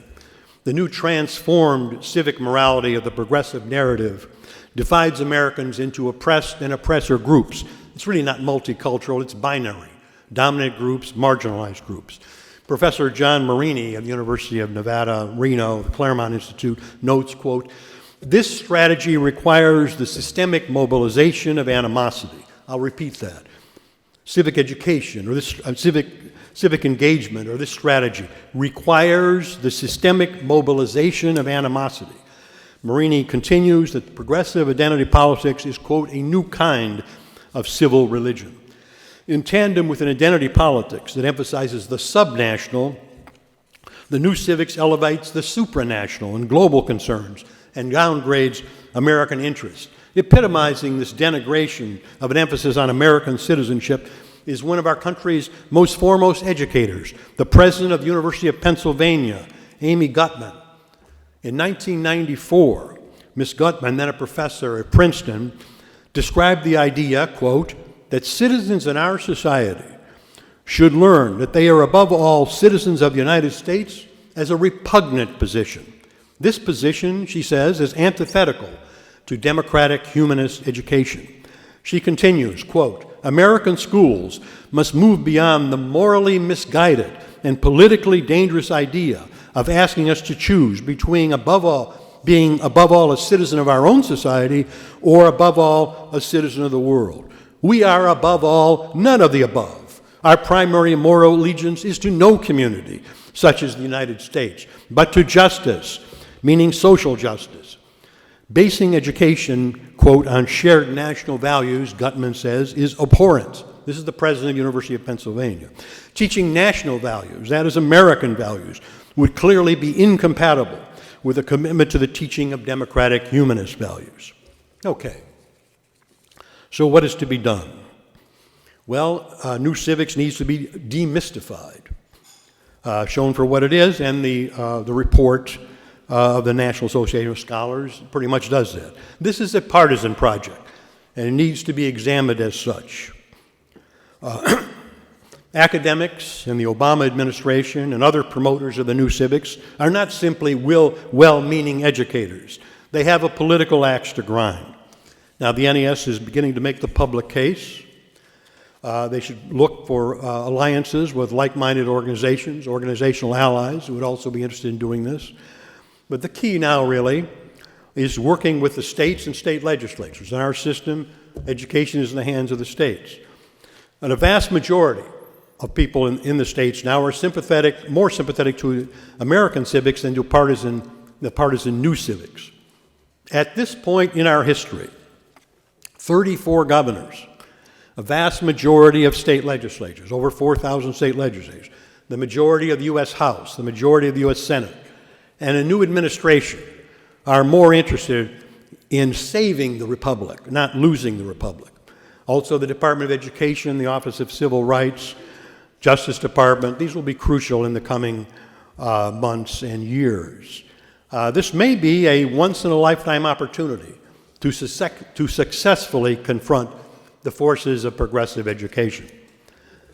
The new transformed civic morality of the progressive narrative divides Americans into oppressed and oppressor groups. It's really not multicultural, it's binary. Dominant groups, marginalized groups. Professor John Marini of the University of Nevada, Reno, the Claremont Institute, notes, quote, this strategy requires the systemic mobilization of animosity. I'll repeat that. Civic education, or this civic engagement, or this strategy, requires the systemic mobilization of animosity. Marini continues that progressive identity politics is, quote, a new kind of civil religion. In tandem with an identity politics that emphasizes the subnational, the New Civics elevates the supranational and global concerns and downgrades American interests. Epitomizing this denigration of an emphasis on American citizenship is one of our country's most foremost educators, the president of the University of Pennsylvania, Amy Gutmann. In 1994, Ms. Gutmann, then a professor at Princeton, described the idea, quote, that citizens in our society should learn that they are above all citizens of the United States as a repugnant position. This position, she says, is antithetical to democratic humanist education. She continues, quote, American schools must move beyond the morally misguided and politically dangerous idea of asking us to choose between being above all a citizen of our own society or above all a citizen of the world. We are above all none of the above. Our primary moral allegiance is to no community, such as the United States, but to justice, meaning social justice. Basing education, quote, on shared national values, Gutmann says, is abhorrent. This is the president of the University of Pennsylvania. Teaching national values, that is American values, would clearly be incompatible with a commitment to the teaching of democratic humanist values. Okay. So what is to be done? Well, New Civics needs to be demystified, shown for what it is, and the report of the National Association of Scholars pretty much does that. This is a partisan project, and it needs to be examined as such. Academics and the Obama administration and other promoters of the New Civics are not simply well-meaning educators. They have a political axe to grind. Now, the NAS is beginning to make the public case. They should look for alliances with like-minded organizations, organizational allies who would also be interested in doing this. But the key now, really, is working with the states and state legislatures. In our system, education is in the hands of the states. And a vast majority of people in the states now are more sympathetic to American civics than to the partisan New Civics. At this point in our history, 34 governors, a vast majority of state legislatures, over 4,000 state legislatures, the majority of the U.S. House, the majority of the U.S. Senate, and a new administration are more interested in saving the republic, not losing the republic. Also, the Department of Education, the Office of Civil Rights, Justice Department, these will be crucial in the coming months and years. This may be a once-in-a-lifetime opportunity to successfully confront the forces of progressive education.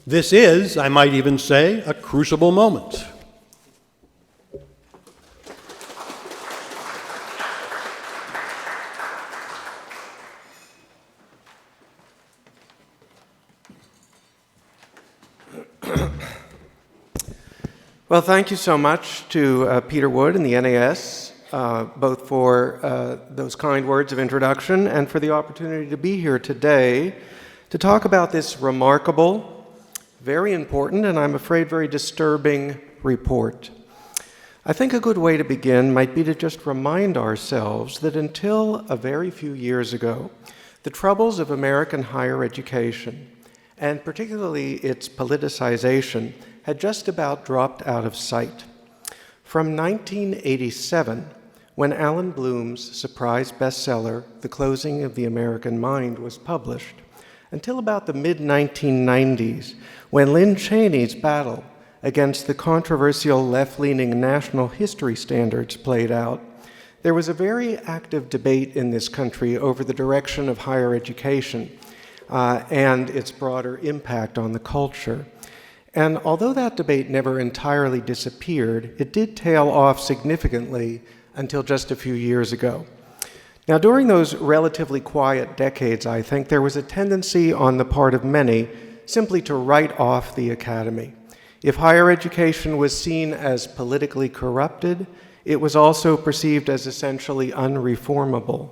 This is, I might even say, a crucible moment. Well, thank you so much to Peter Wood and the NAS, both for those kind words of introduction and for the opportunity to be here today to talk about this remarkable, very important, and I'm afraid very disturbing report. I think a good way to begin might be to just remind ourselves that until a very few years ago, the troubles of American higher education, and particularly its politicization, had just about dropped out of sight. From 1987, when Alan Bloom's surprise bestseller, The Closing of the American Mind, was published, until about the mid-1990s, when Lynn Cheney's battle against the controversial left-leaning national history standards played out, there was a very active debate in this country over the direction of higher education and its broader impact on the culture. And although that debate never entirely disappeared, it did tail off significantly until just a few years ago. Now, during those relatively quiet decades, I think, there was a tendency on the part of many simply to write off the academy. If higher education was seen as politically corrupted, it was also perceived as essentially unreformable,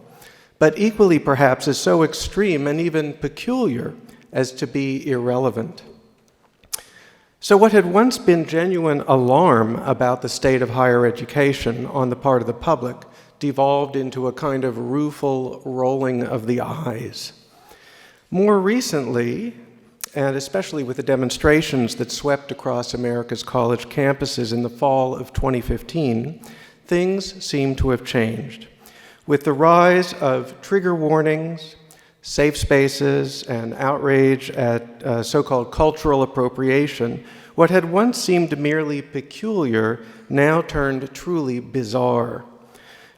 but equally perhaps as so extreme and even peculiar as to be irrelevant. So what had once been genuine alarm about the state of higher education on the part of the public devolved into a kind of rueful rolling of the eyes. More recently, and especially with the demonstrations that swept across America's college campuses in the fall of 2015, things seem to have changed. With the rise of trigger warnings, safe spaces, and outrage at so-called cultural appropriation, what had once seemed merely peculiar now turned truly bizarre.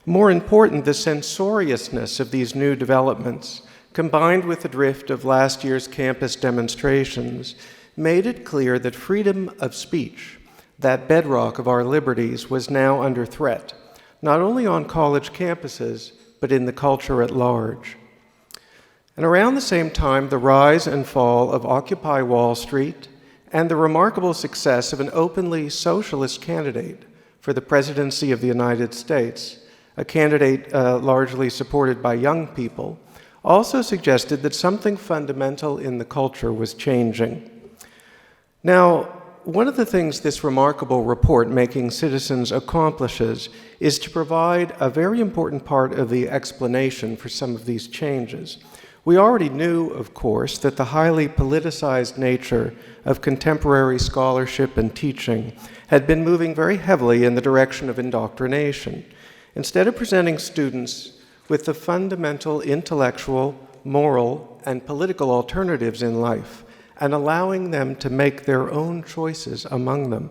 More important, the censoriousness of these new developments, combined with the drift of last year's campus demonstrations, made it clear that freedom of speech, that bedrock of our liberties, was now under threat, not only on college campuses, but in the culture at large. And around the same time, the rise and fall of Occupy Wall Street and the remarkable success of an openly socialist candidate for the presidency of the United States, a candidate largely supported by young people, also suggested that something fundamental in the culture was changing. Now, one of the things this remarkable report, Making Citizens, accomplishes is to provide a very important part of the explanation for some of these changes. We already knew, of course, that the highly politicized nature of contemporary scholarship and teaching had been moving very heavily in the direction of indoctrination. Instead of presenting students with the fundamental intellectual, moral, and political alternatives in life, and allowing them to make their own choices among them,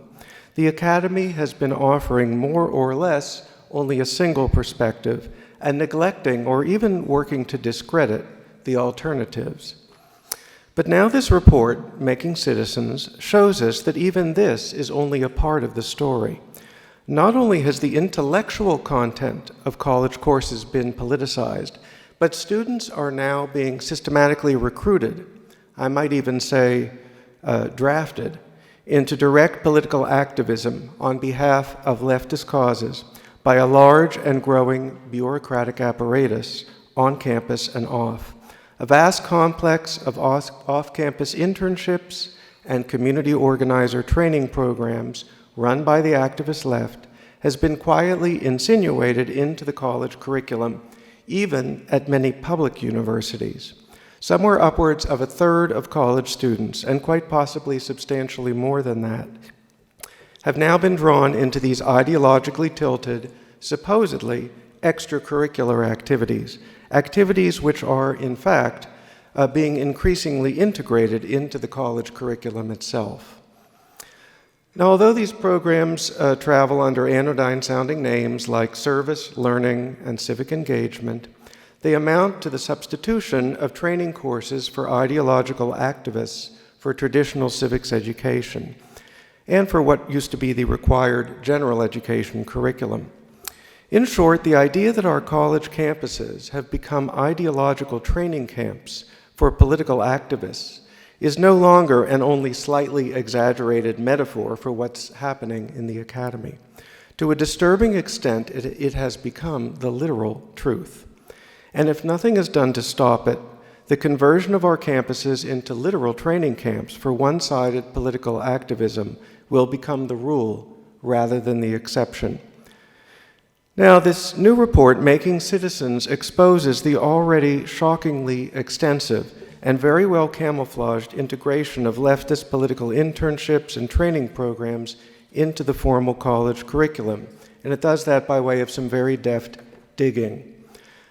the Academy has been offering more or less only a single perspective and neglecting or even working to discredit the alternatives. But now this report, Making Citizens, shows us that even this is only a part of the story. Not only has the intellectual content of college courses been politicized, but students are now being systematically recruited, I might even say drafted, into direct political activism on behalf of leftist causes by a large and growing bureaucratic apparatus on campus and off. A vast complex of off-campus internships and community organizer training programs run by the activist left has been quietly insinuated into the college curriculum, even at many public universities. Somewhere upwards of a third of college students, and quite possibly substantially more than that, have now been drawn into these ideologically tilted, supposedly extracurricular activities, activities which are, in fact, being increasingly integrated into the college curriculum itself. Now, although these programs travel under anodyne-sounding names like service, learning, and civic engagement, they amount to the substitution of training courses for ideological activists for traditional civics education, and for what used to be the required general education curriculum. In short, the idea that our college campuses have become ideological training camps for political activists is no longer an only slightly exaggerated metaphor for what's happening in the academy. To a disturbing extent, it has become the literal truth. And if nothing is done to stop it, the conversion of our campuses into literal training camps for one-sided political activism will become the rule rather than the exception. Now, this new report, Making Citizens, exposes the already shockingly extensive and very well camouflaged integration of leftist political internships and training programs into the formal college curriculum, and it does that by way of some very deft digging.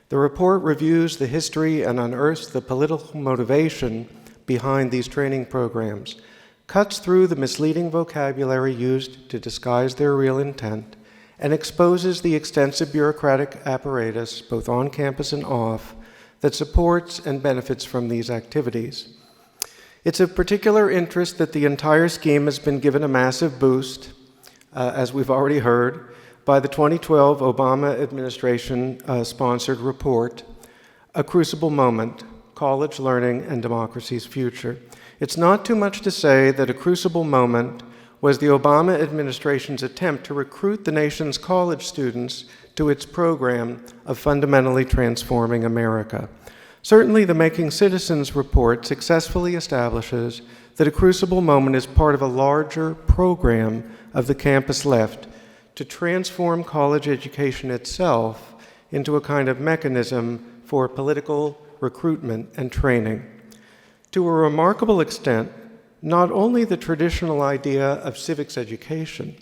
The report reviews the history and unearths the political motivation behind these training programs, cuts through the misleading vocabulary used to disguise their real intent, and exposes the extensive bureaucratic apparatus, both on campus and off, that supports and benefits from these activities. It's of particular interest that the entire scheme has been given a massive boost, as we've already heard, by the 2012 Obama administration-sponsored report, A Crucible Moment, College Learning and Democracy's Future. It's not too much to say that A Crucible Moment was the Obama administration's attempt to recruit the nation's college students to its program of fundamentally transforming America. Certainly, the Making Citizens report successfully establishes that A Crucible Moment is part of a larger program of the campus left to transform college education itself into a kind of mechanism for political recruitment and training. to a remarkable extent, not only the traditional idea of civics education,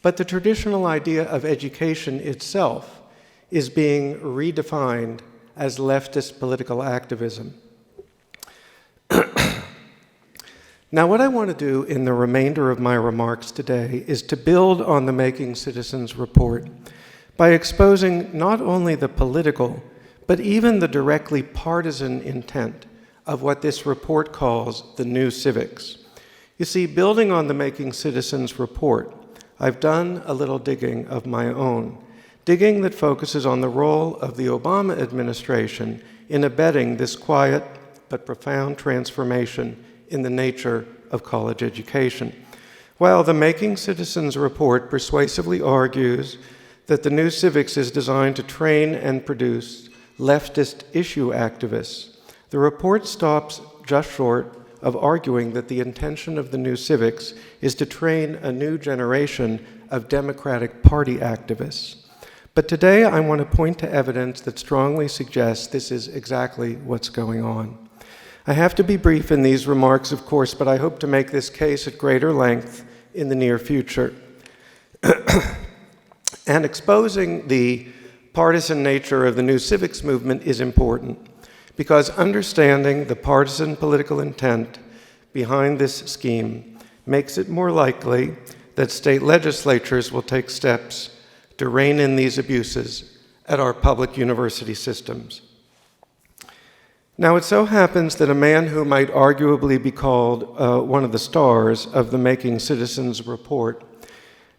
but the traditional idea of education itself is being redefined as leftist political activism. Now, what I want to do in the remainder of my remarks today is to build on the Making Citizens report by exposing not only the political, but even the directly partisan intent of what this report calls the new civics. You see, building on the Making Citizens report, I've done a little digging of my own, digging that focuses on the role of the Obama administration in abetting this quiet but profound transformation in the nature of college education. While the Making Citizens report persuasively argues that the new civics is designed to train and produce leftist issue activists, the report stops just short of arguing that the intention of the new civics is to train a new generation of Democratic Party activists. But today I want to point to evidence that strongly suggests this is exactly what's going on. I have to be brief in these remarks, of course, but I hope to make this case at greater length in the near future. And exposing the partisan nature of the new civics movement is important, because understanding the partisan political intent behind this scheme makes it more likely that state legislatures will take steps to rein in these abuses at our public university systems. Now, it so happens that a man who might arguably be called one of the stars of the Making Citizens report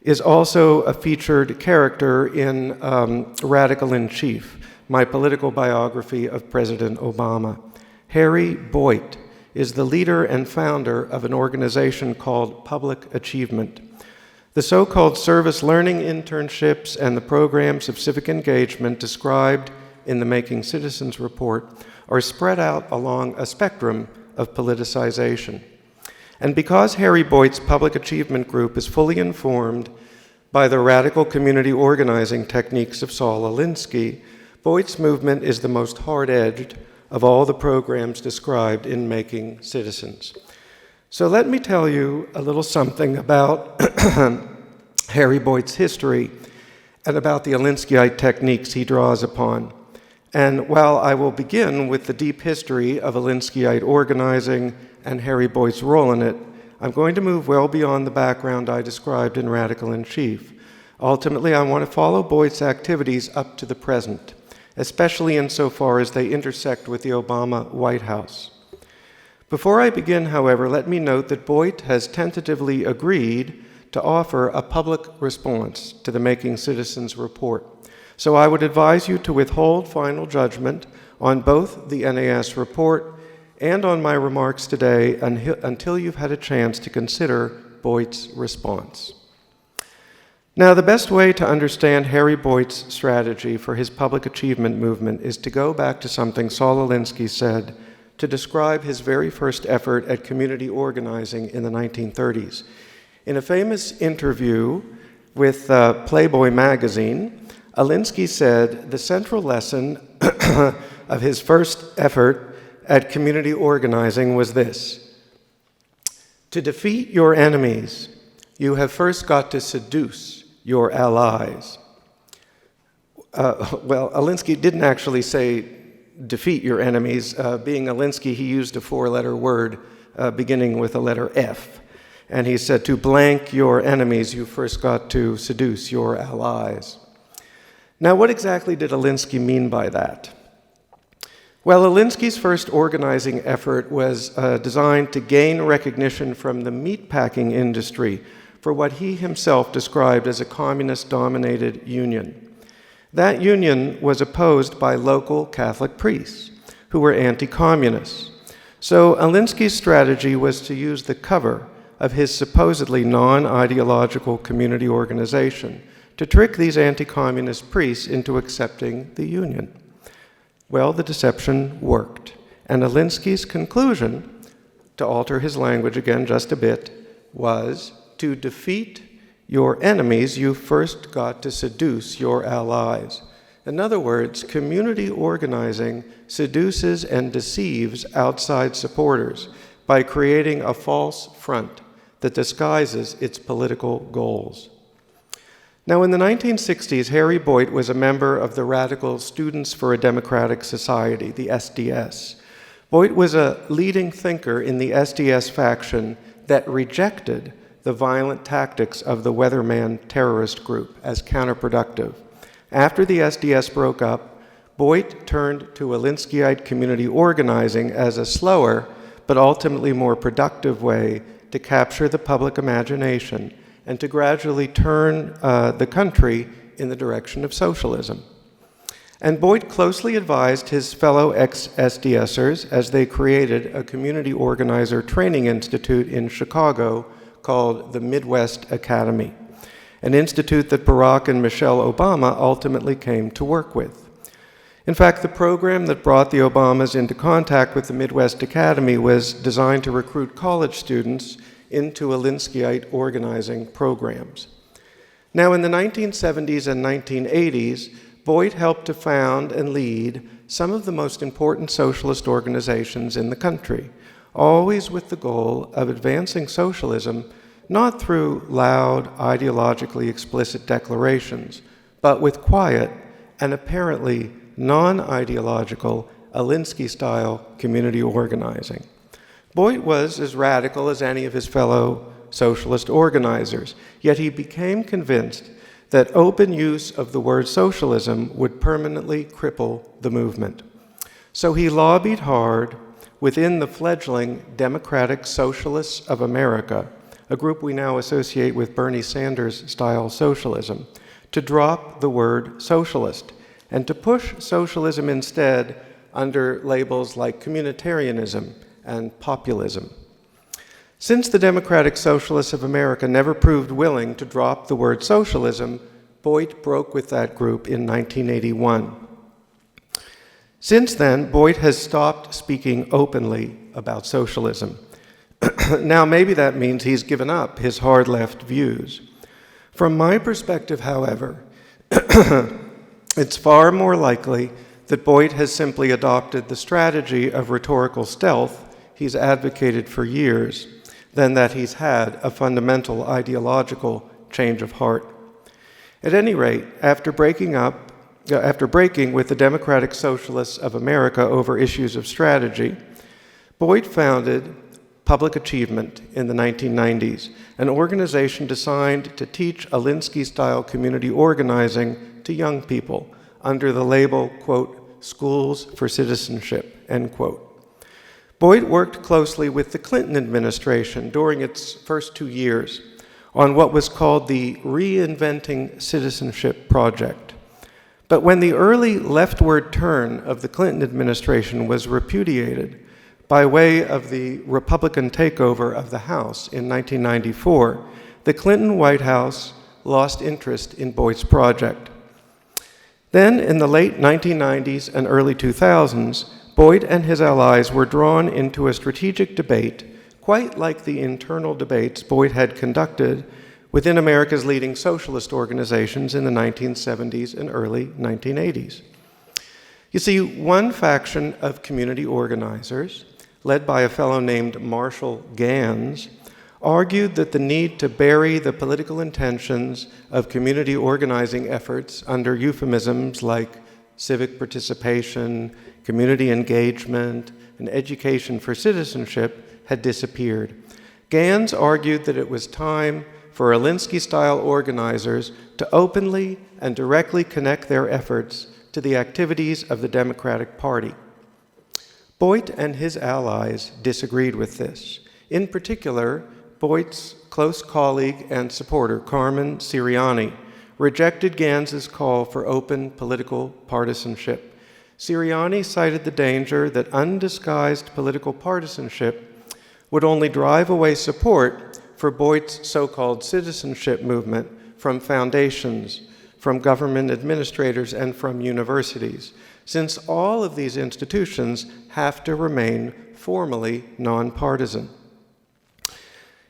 is also a featured character in Radical in Chief, my political biography of President Obama. Harry Boyd is the leader and founder of an organization called Public Achievement. The so-called service learning internships and the programs of civic engagement described in the Making Citizens report are spread out along a spectrum of politicization. And because Harry Boyd's Public Achievement Group is fully informed by the radical community organizing techniques of Saul Alinsky, Boyd's movement is the most hard-edged of all the programs described in Making Citizens. So let me tell you a little something about Harry Boyd's history and about the Alinskyite techniques he draws upon. And while I will begin with the deep history of Alinskyite organizing and Harry Boyd's role in it, I'm going to move well beyond the background I described in Radical in Chief. Ultimately, I want to follow Boyd's activities up to the present, especially insofar as they intersect with the Obama White House. Before I begin, however, let me note that Boyd has tentatively agreed to offer a public response to the Making Citizens report. So I would advise you to withhold final judgment on both the NAS report and on my remarks today until you've had a chance to consider Boyd's response. Now, the best way to understand Harry Boyd's strategy for his public achievement movement is to go back to something Saul Alinsky said to describe his very first effort at community organizing in the 1930s. In a famous interview with Playboy magazine, Alinsky said the central lesson of his first effort at community organizing was this: to defeat your enemies, you have first got to seduce your allies. Well, Alinsky didn't actually say defeat your enemies. Being Alinsky, he used a four-letter word beginning with the letter F. And he said to blank your enemies, you first got to seduce your allies. Now, what exactly did Alinsky mean by that? Well, Alinsky's first organizing effort was designed to gain recognition from the meatpacking industry for what he himself described as a communist-dominated union. That union was opposed by local Catholic priests who were anti-communists. So Alinsky's strategy was to use the cover of his supposedly non-ideological community organization to trick these anti-communist priests into accepting the union. Well, the deception worked, and Alinsky's conclusion, to alter his language again just a bit, was to defeat your enemies, you first got to seduce your allies. In other words, community organizing seduces and deceives outside supporters by creating a false front that disguises its political goals. Now, in the 1960s, Harry Boyd was a member of the radical Students for a Democratic Society, the SDS. Boyd was a leading thinker in the SDS faction that rejected the violent tactics of the Weatherman terrorist group as counterproductive. After the SDS broke up, Boyd turned to Alinskyite community organizing as a slower but ultimately more productive way to capture the public imagination and to gradually turn the country in the direction of socialism. And Boyd closely advised his fellow ex-SDSers as they created a community organizer training institute in Chicago called the Midwest Academy, an institute that Barack and Michelle Obama ultimately came to work with. In fact, the program that brought the Obamas into contact with the Midwest Academy was designed to recruit college students into Alinskyite organizing programs. Now, in the 1970s and 1980s, Boyd helped to found and lead some of the most important socialist organizations in the country, always with the goal of advancing socialism not through loud, ideologically explicit declarations, but with quiet and apparently non-ideological Alinsky-style community organizing. Boyd was as radical as any of his fellow socialist organizers, yet he became convinced that open use of the word socialism would permanently cripple the movement. So he lobbied hard within the fledgling Democratic Socialists of America, a group we now associate with Bernie Sanders-style socialism, to drop the word socialist and to push socialism instead under labels like communitarianism and populism. Since the Democratic Socialists of America never proved willing to drop the word socialism, Boyd broke with that group in 1981. Since then, Boyd has stopped speaking openly about socialism. Now, maybe that means he's given up his hard left views. From my perspective, however, it's far more likely that Boyd has simply adopted the strategy of rhetorical stealth he's advocated for years than that he's had a fundamental ideological change of heart. At any rate, after breaking with the Democratic Socialists of America over issues of strategy, Boyd founded Public Achievement in the 1990s, an organization designed to teach Alinsky-style community organizing to young people under the label, quote, schools for citizenship, end quote. Boyd worked closely with the Clinton administration during its first 2 years on what was called the Reinventing Citizenship Project. But when the early leftward turn of the Clinton administration was repudiated by way of the Republican takeover of the House in 1994, the Clinton White House lost interest in Boyd's project. Then, in the late 1990s and early 2000s, Boyd and his allies were drawn into a strategic debate, quite like the internal debates Boyd had conducted within America's leading socialist organizations in the 1970s and early 1980s. You see, one faction of community organizers, led by a fellow named Marshall Gans, argued that the need to bury the political intentions of community organizing efforts under euphemisms like civic participation, community engagement, and education for citizenship had disappeared. Gans argued that it was time for Alinsky-style organizers to openly and directly connect their efforts to the activities of the Democratic Party. Boyd and his allies disagreed with this. In particular, Boyd's close colleague and supporter, Carmen Siriani, rejected Gans's call for open political partisanship. Siriani cited the danger that undisguised political partisanship would only drive away support for Boyd's so-called citizenship movement from foundations, from government administrators, and from universities, since all of these institutions have to remain formally nonpartisan.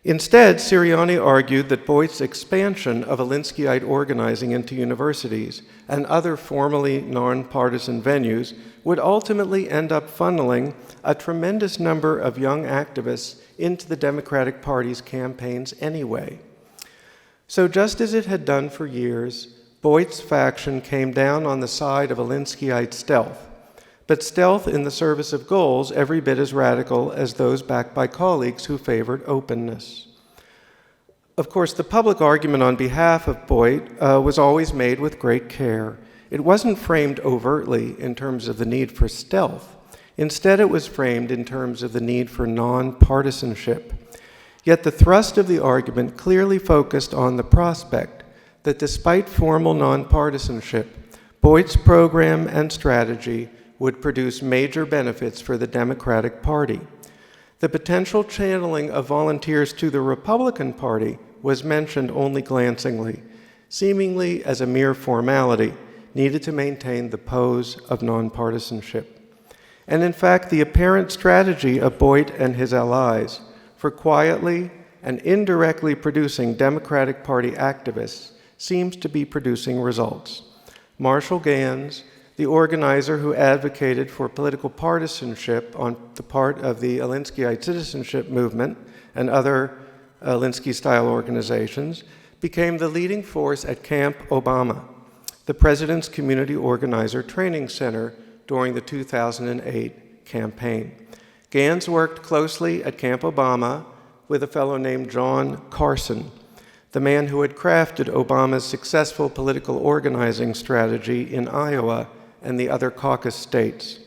Instead, Sirianni argued that Boyd's expansion of Alinskyite organizing into universities and other formally nonpartisan venues would ultimately end up funneling a tremendous number of young activists into the Democratic Party's campaigns anyway. So just as it had done for years, Boyd's faction came down on the side of Alinskyite stealth, but stealth in the service of goals every bit as radical as those backed by colleagues who favored openness. Of course, the public argument on behalf of Boyd was always made with great care. It wasn't framed overtly in terms of the need for stealth. Instead, it was framed in terms of the need for nonpartisanship. Yet the thrust of the argument clearly focused on the prospect that despite formal nonpartisanship, Boyd's program and strategy would produce major benefits for the Democratic Party. The potential channeling of volunteers to the Republican Party was mentioned only glancingly, seemingly as a mere formality needed to maintain the pose of nonpartisanship. And in fact, the apparent strategy of Boyd and his allies for quietly and indirectly producing Democratic Party activists seems to be producing results. Marshall Gans, the organizer who advocated for political partisanship on the part of the Alinskyite citizenship movement and other Alinsky-style organizations, became the leading force at Camp Obama, the president's community organizer training center during the 2008 campaign. Gans worked closely at Camp Obama with a fellow named John Carson, the man who had crafted Obama's successful political organizing strategy in Iowa and the other caucus states,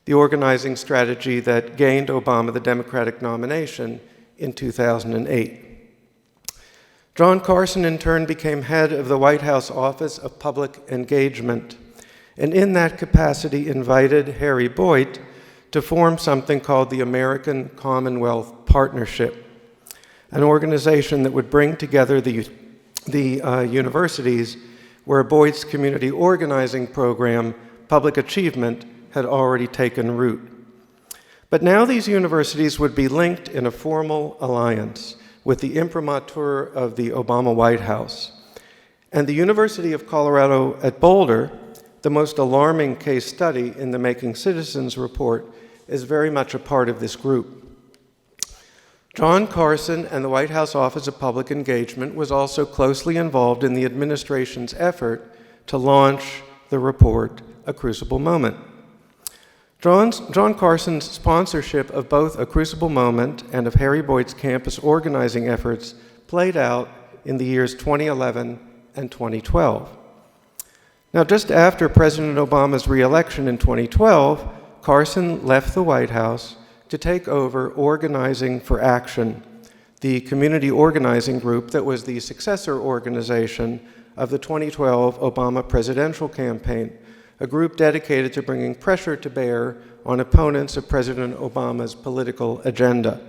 the organizing strategy that gained Obama the Democratic nomination in 2008. John Carson, in turn, became head of the White House Office of Public Engagement, and in that capacity invited Harry Boyd to form something called the American Commonwealth Partnership, an organization that would bring together the universities where Boyd's community organizing program, Public Achievement, had already taken root. But now these universities would be linked in a formal alliance with the imprimatur of the Obama White House. And the University of Colorado at Boulder, the most alarming case study in the Making Citizens report, is very much a part of this group. John Carson and the White House Office of Public Engagement was also closely involved in the administration's effort to launch the report, A Crucible Moment. John Carson's sponsorship of both A Crucible Moment and of Harry Boyd's campus organizing efforts played out in the years 2011 and 2012. Now, just after President Obama's re-election in 2012, Carson left the White House to take over Organizing for Action, the community organizing group that was the successor organization of the 2012 Obama presidential campaign, a group dedicated to bringing pressure to bear on opponents of President Obama's political agenda.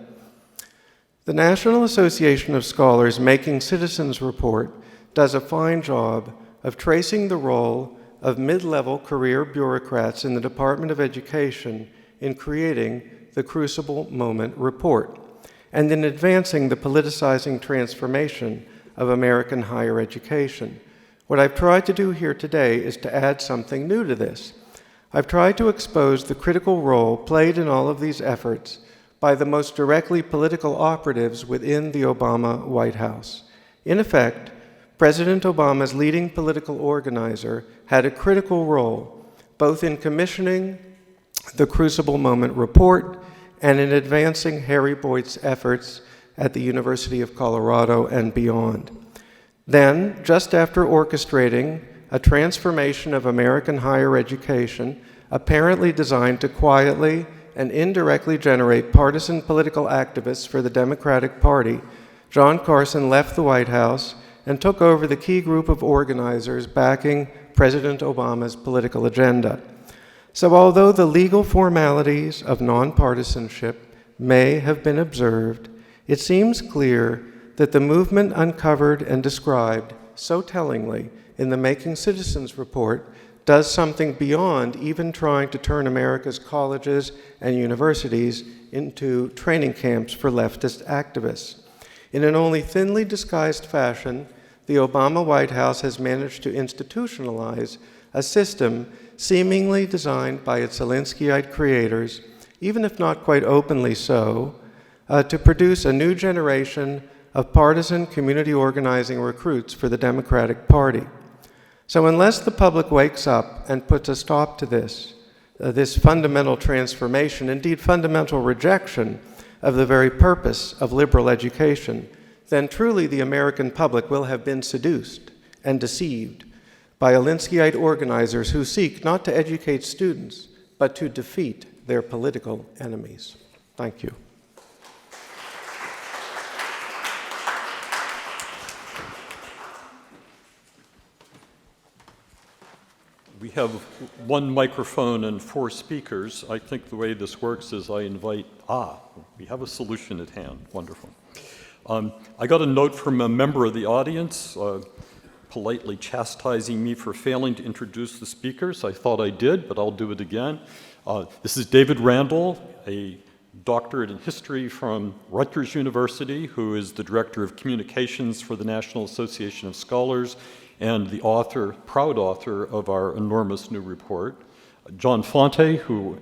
The National Association of Scholars' Making Citizens report does a fine job of tracing the role of mid-level career bureaucrats in the Department of Education in creating the Crucible Moment report and in advancing the politicizing transformation of American higher education. What I've tried to do here today is to add something new to this. I've tried to expose the critical role played in all of these efforts by the most directly political operatives within the Obama White House. In effect, President Obama's leading political organizer had a critical role both in commissioning the Crucible Moment report and in advancing Harry Boyd's efforts at the University of Colorado and beyond. Then, just after orchestrating a transformation of American higher education, apparently designed to quietly and indirectly generate partisan political activists for the Democratic Party, John Carson left the White House and took over the key group of organizers backing President Obama's political agenda. So although the legal formalities of nonpartisanship may have been observed, it seems clear that the movement uncovered and described so tellingly in the Making Citizens report does something beyond even trying to turn America's colleges and universities into training camps for leftist activists. In an only thinly disguised fashion, the Obama White House has managed to institutionalize a system seemingly designed by its Alinskyite creators, even if not quite openly so, to produce a new generation of partisan community organizing recruits for the Democratic Party. So unless the public wakes up and puts a stop to this fundamental transformation, indeed fundamental rejection of the very purpose of liberal education, then truly the American public will have been seduced and deceived by Alinskyite organizers who seek not to educate students, but to defeat their political enemies. Thank you. We have one microphone and 4 speakers. I think the way this works is I invite, we have a solution at hand. Wonderful. I got a note from a member of the audience politely chastising me for failing to introduce the speakers. I thought I did, but I'll do it again. This is David Randall, a doctorate in history from Rutgers University, who is the director of communications for the National Association of Scholars and the author, proud author of our enormous new report. John Fonte, who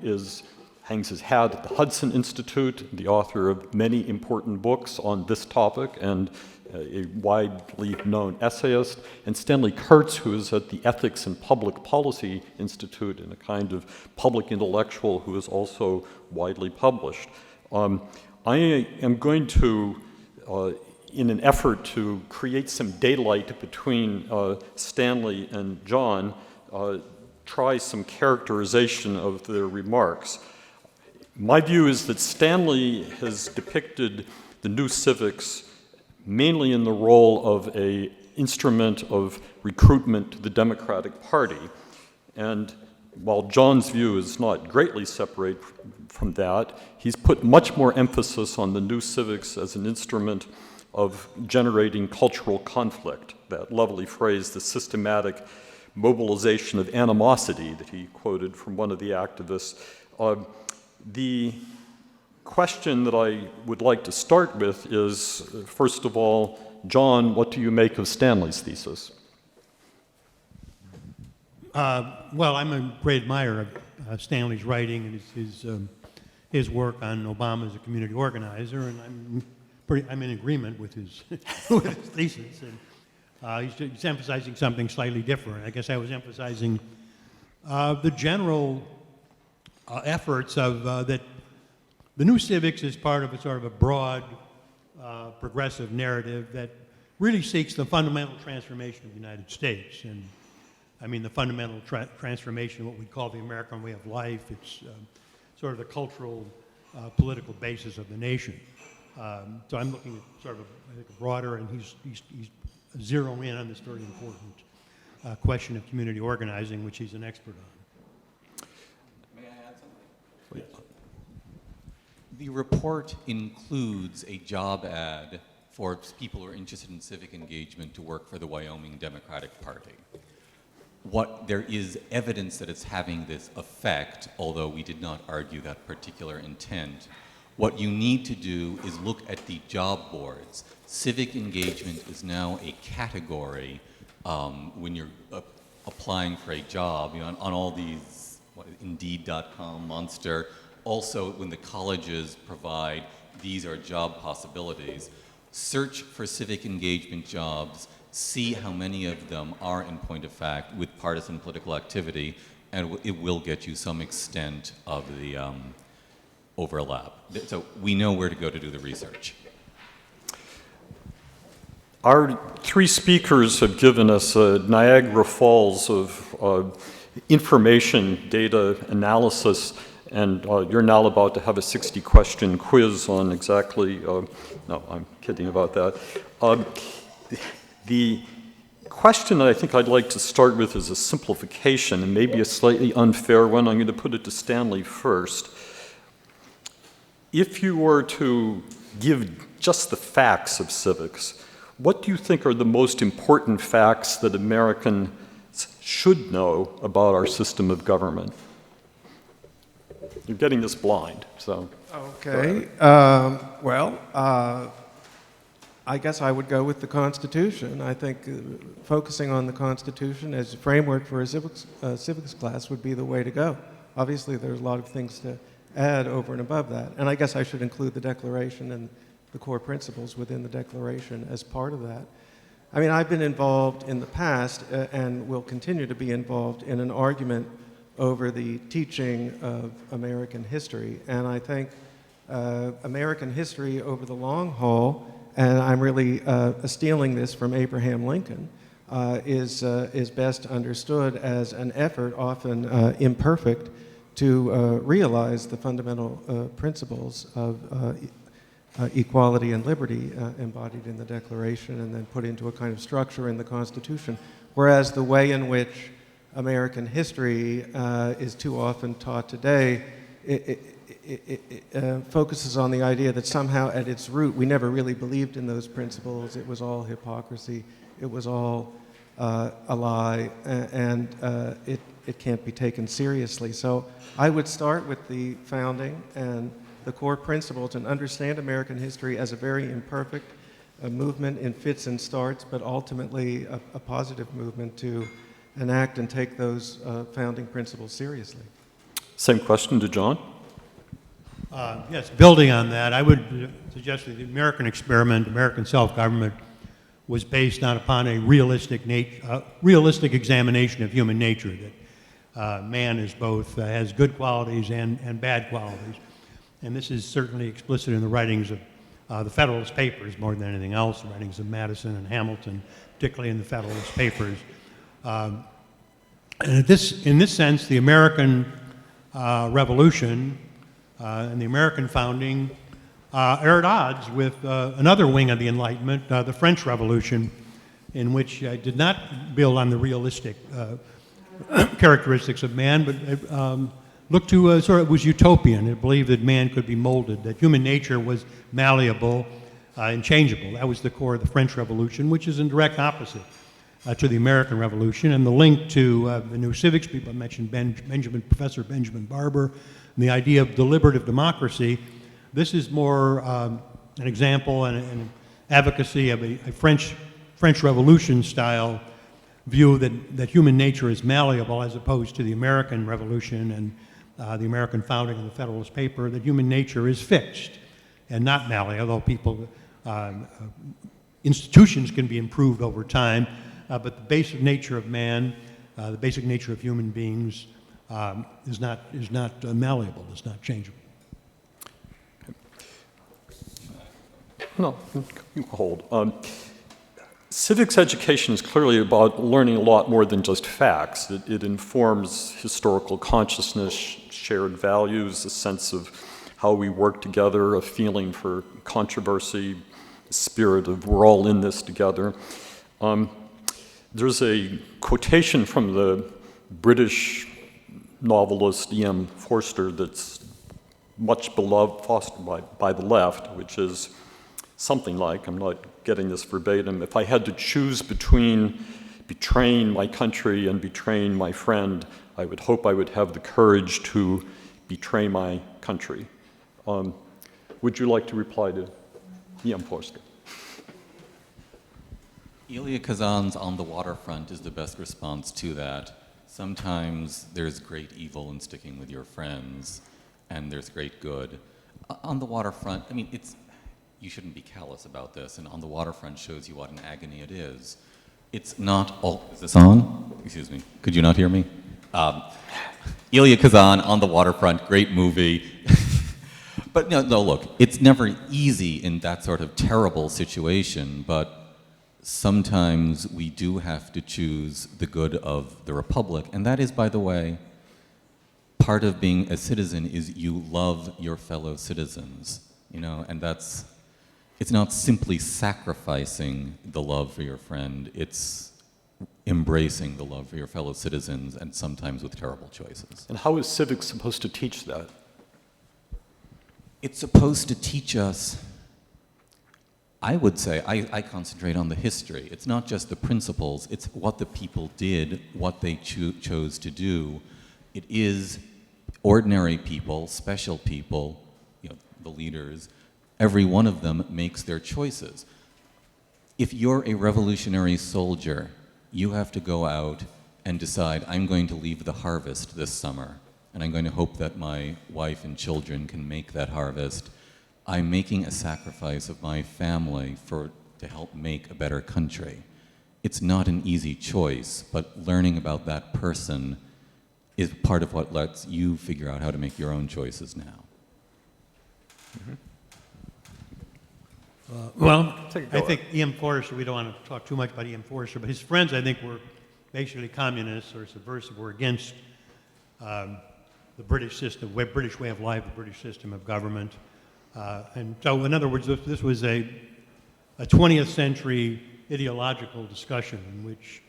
hangs his hat at the Hudson Institute, the author of many important books on this topic and a widely known essayist, and Stanley Kurtz, who is at the Ethics and Public Policy Institute and a kind of public intellectual who is also widely published. I am going to, in an effort to create some daylight between Stanley and John, try some characterization of their remarks. My view is that Stanley has depicted the new civics mainly in the role of an instrument of recruitment to the Democratic Party. And while John's view is not greatly separate from that, he's put much more emphasis on the new civics as an instrument of generating cultural conflict, that lovely phrase, the systematic mobilization of animosity that he quoted from one of the activists. The question that I would like to start with is, first of all, John, what do you make of Stanley's thesis? Well, I'm a great admirer of Stanley's writing and his work on Obama as a community organizer, and I'm in agreement with his, with his thesis. And he's emphasizing something slightly different. I guess I was emphasizing the general efforts of that the new civics is part of a sort of a broad, progressive narrative that really seeks the fundamental transformation of the United States. And I mean the fundamental transformation, what we call the American way of life. It's sort of the cultural, political basis of the nation. So I'm looking at sort of a broader, and he's zeroing in on this very important question of community organizing, which he's an expert on. May I add something? Please. The report includes a job ad for people who are interested in civic engagement to work for the Wyoming Democratic Party. There is evidence that it's having this effect, although we did not argue that particular intent. What you need to do is look at the job boards. Civic engagement is now a category when you're applying for a job, on all these, Indeed.com, Monster. Also, when the colleges provide, these are job possibilities. Search for civic engagement jobs, see how many of them are, in point of fact, with partisan political activity, and it will get you some extent of the overlap. So we know where to go to do the research. Our 3 speakers have given us Niagara Falls of information, data analysis, and you're now about to have a 60-question quiz on exactly, no, I'm kidding about that. The question that I think I'd like to start with is a simplification, and maybe a slightly unfair one. I'm going to put it to Stanley first. If you were to give just the facts of civics, what do you think are the most important facts that Americans should know about our system of government? You're getting this blind, so. Okay. I guess I would go with the Constitution. I think focusing on the Constitution as a framework for a civics class would be the way to go. Obviously, there's a lot of things to add over and above that. And I guess I should include the Declaration and the core principles within the Declaration as part of that. I mean, I've been involved in the past and will continue to be involved in an argument over the teaching of American history. And I think American history over the long haul, and I'm really stealing this from Abraham Lincoln, is best understood as an effort, often imperfect, to realize the fundamental principles of equality and liberty embodied in the Declaration and then put into a kind of structure in the Constitution. Whereas the way in which American history is too often taught today, it focuses on the idea that somehow at its root we never really believed in those principles. It was all hypocrisy. It was all a lie, and it can't be taken seriously. So I would start with the founding and the core principles and understand American history as a very imperfect movement in fits and starts, but ultimately a positive movement to enact and take those founding principles seriously. Same question to John. Yes, building on that, I would suggest that the American experiment, American self-government, was based upon a realistic examination of human nature, that man is both, has good qualities and bad qualities. And this is certainly explicit in the writings of the Federalist Papers more than anything else, the writings of Madison and Hamilton, particularly in the Federalist Papers. And in this sense, the American Revolution and the American founding are at odds with another wing of the Enlightenment, the French Revolution, in which did not build on the realistic characteristics of man, but looked to it was utopian. It believed that man could be molded, that human nature was malleable and changeable. That was the core of the French Revolution, which is in direct opposite to the American Revolution. And the link to the new civics people, I mentioned Professor Benjamin Barber, and the idea of deliberative democracy. This is more an example and an advocacy of a French Revolution style view that human nature is malleable, as opposed to the American Revolution and the American founding of the Federalist Paper, that human nature is fixed and not malleable, although institutions can be improved over time, but the basic nature of man, the basic nature of human beings is not malleable, is not changeable. No, you hold. Civics education is clearly about learning a lot more than just facts. It informs historical consciousness, shared values, a sense of how we work together, a feeling for controversy, a spirit of we're all in this together. There's a quotation from the British novelist E.M. Forster that's much beloved by the left, which is something like, I'm not getting this verbatim, if I had to choose between betraying my country and betraying my friend, I would hope I would have the courage to betray my country. Would you like to reply to E.M. Forster? Elia Kazan's On the Waterfront is the best response to that. Sometimes there's great evil in sticking with your friends, and there's great good. On the Waterfront, I mean, you shouldn't be callous about this, and On the Waterfront shows you what an agony it is. It's not all... Is this on? Excuse me. Could you not hear me? Elia Kazan, On the Waterfront, great movie. But no, look, it's never easy in that sort of terrible situation, but sometimes we do have to choose the good of the Republic, and that is, by the way, part of being a citizen is you love your fellow citizens, and it's not simply sacrificing the love for your friend, it's embracing the love for your fellow citizens, and sometimes with terrible choices. And how is civics supposed to teach that? It's supposed to teach us, I would say, I concentrate on the history. It's not just the principles, it's what the people did, what they chose to do. It is ordinary people, special people, the leaders, every one of them makes their choices. If you're a revolutionary soldier, you have to go out and decide, I'm going to leave the harvest this summer, and I'm going to hope that my wife and children can make that harvest. I'm making a sacrifice of my family to help make a better country. It's not an easy choice, but learning about that person is part of what lets you figure out how to make your own choices now. Well, I think E.M. Forster, we don't want to talk too much about E.M. Forster, but his friends, I think, were basically communists or subversive, were against the British system, British way of life, the British system of government. And so, in other words, this was a 20th century ideological discussion in which,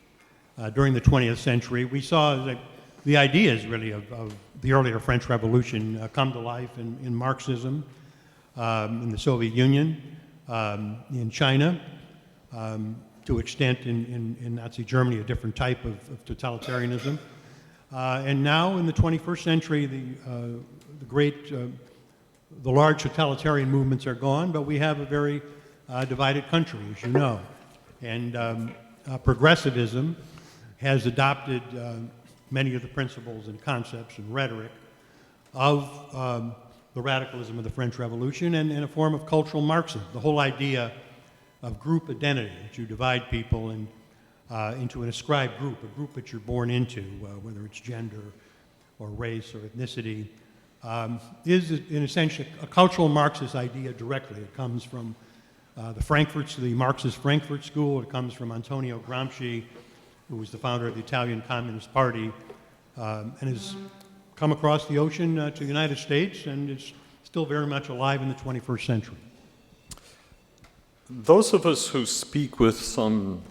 during the 20th century, we saw the ideas, really, of the earlier French Revolution come to life in Marxism, in the Soviet Union, in China, to extent in Nazi Germany, a different type of totalitarianism. And now, in the 21st century, the large totalitarian movements are gone, but we have a very divided country, as you know. And progressivism has adopted many of the principles and concepts and rhetoric of the radicalism of the French Revolution and a form of cultural Marxism. The whole idea of group identity, that you divide people into an ascribed group, a group that you're born into, whether it's gender or race or ethnicity, is in essentially a cultural Marxist idea directly. It comes from the Marxist Frankfurt School. It comes from Antonio Gramsci, who was the founder of the Italian Communist Party, and has come across the ocean to the United States and is still very much alive in the 21st century. Those of us who speak with some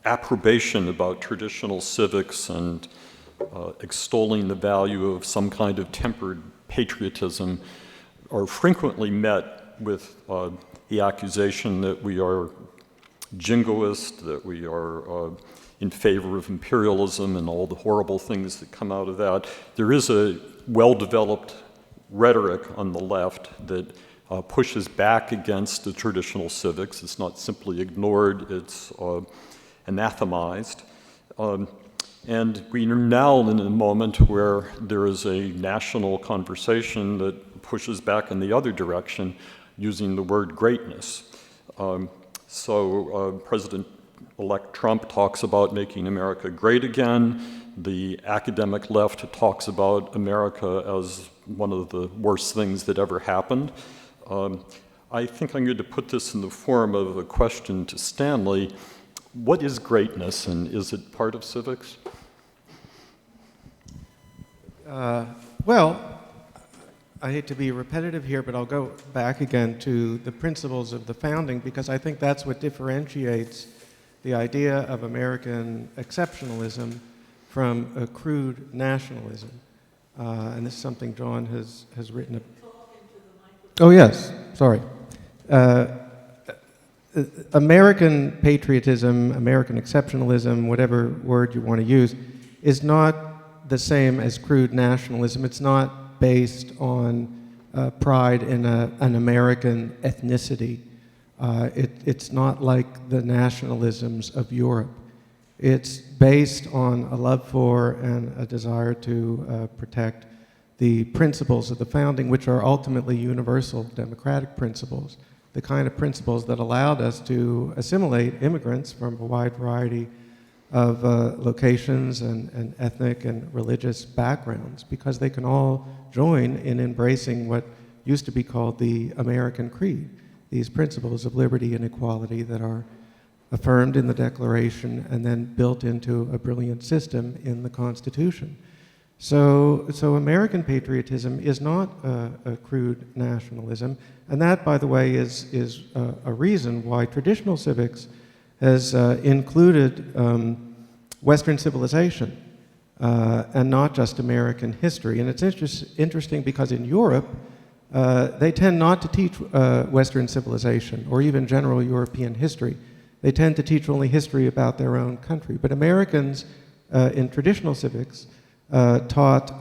approbation about traditional civics and extolling the value of some kind of tempered patriotism are frequently met with the accusation that we are jingoist, that we are in favor of imperialism and all the horrible things that come out of that. There is a well-developed rhetoric on the left that pushes back against the traditional civics. It's not simply ignored, it's anathemized. And we are now in a moment where there is a national conversation that pushes back in the other direction, using the word greatness. President-elect Trump talks about making America great again. The academic left talks about America as one of the worst things that ever happened. I think I'm going to put this in the form of a question to Stanley. What is greatness, and is it part of civics? Well, I hate to be repetitive here, but I'll go back again to the principles of the founding, because I think that's what differentiates the idea of American exceptionalism from a crude nationalism. And this is something John has written. Oh, yes, sorry. American patriotism, American exceptionalism, whatever word you want to use, is not the same as crude nationalism. It's not based on pride in an American ethnicity. It's not like the nationalisms of Europe. It's based on a love for and a desire to protect the principles of the founding, which are ultimately universal democratic principles, the kind of principles that allowed us to assimilate immigrants from a wide variety of locations and ethnic and religious backgrounds, because they can all join in embracing what used to be called the American Creed, these principles of liberty and equality that are affirmed in the Declaration and then built into a brilliant system in the Constitution. So American patriotism is not a crude nationalism, and that, by the way, is a reason why traditional civics has included Western civilization and not just American history. And it's interesting because in Europe, they tend not to teach Western civilization or even general European history. They tend to teach only history about their own country. But Americans in traditional civics taught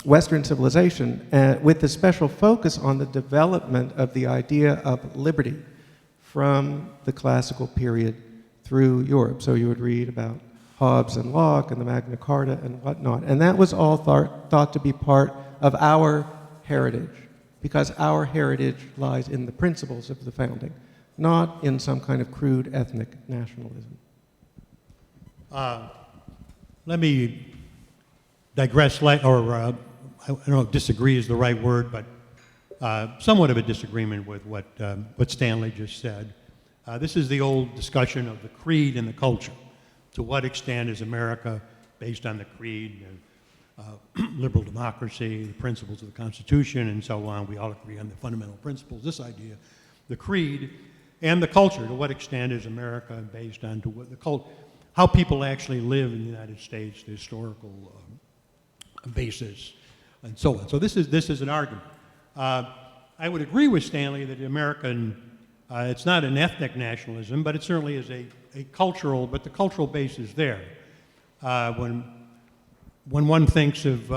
Western civilization with a special focus on the development of the idea of liberty, from the classical period through Europe. So you would read about Hobbes and Locke and the Magna Carta and whatnot. And that was all thought to be part of our heritage, because our heritage lies in the principles of the founding, not in some kind of crude ethnic nationalism. Let me digress, I don't know if disagree is the right word, but somewhat of a disagreement with what Stanley just said. This is the old discussion of the creed and the culture. To what extent is America based on the creed, liberal democracy, the principles of the Constitution, and so on? We all agree on the fundamental principles, this idea, the creed, and the culture. To what extent is America based on how people actually live in the United States, the historical basis, and so on. So this is an argument. I would agree with Stanley that it's not an ethnic nationalism, but it certainly is a cultural, but the cultural base is there. When one thinks of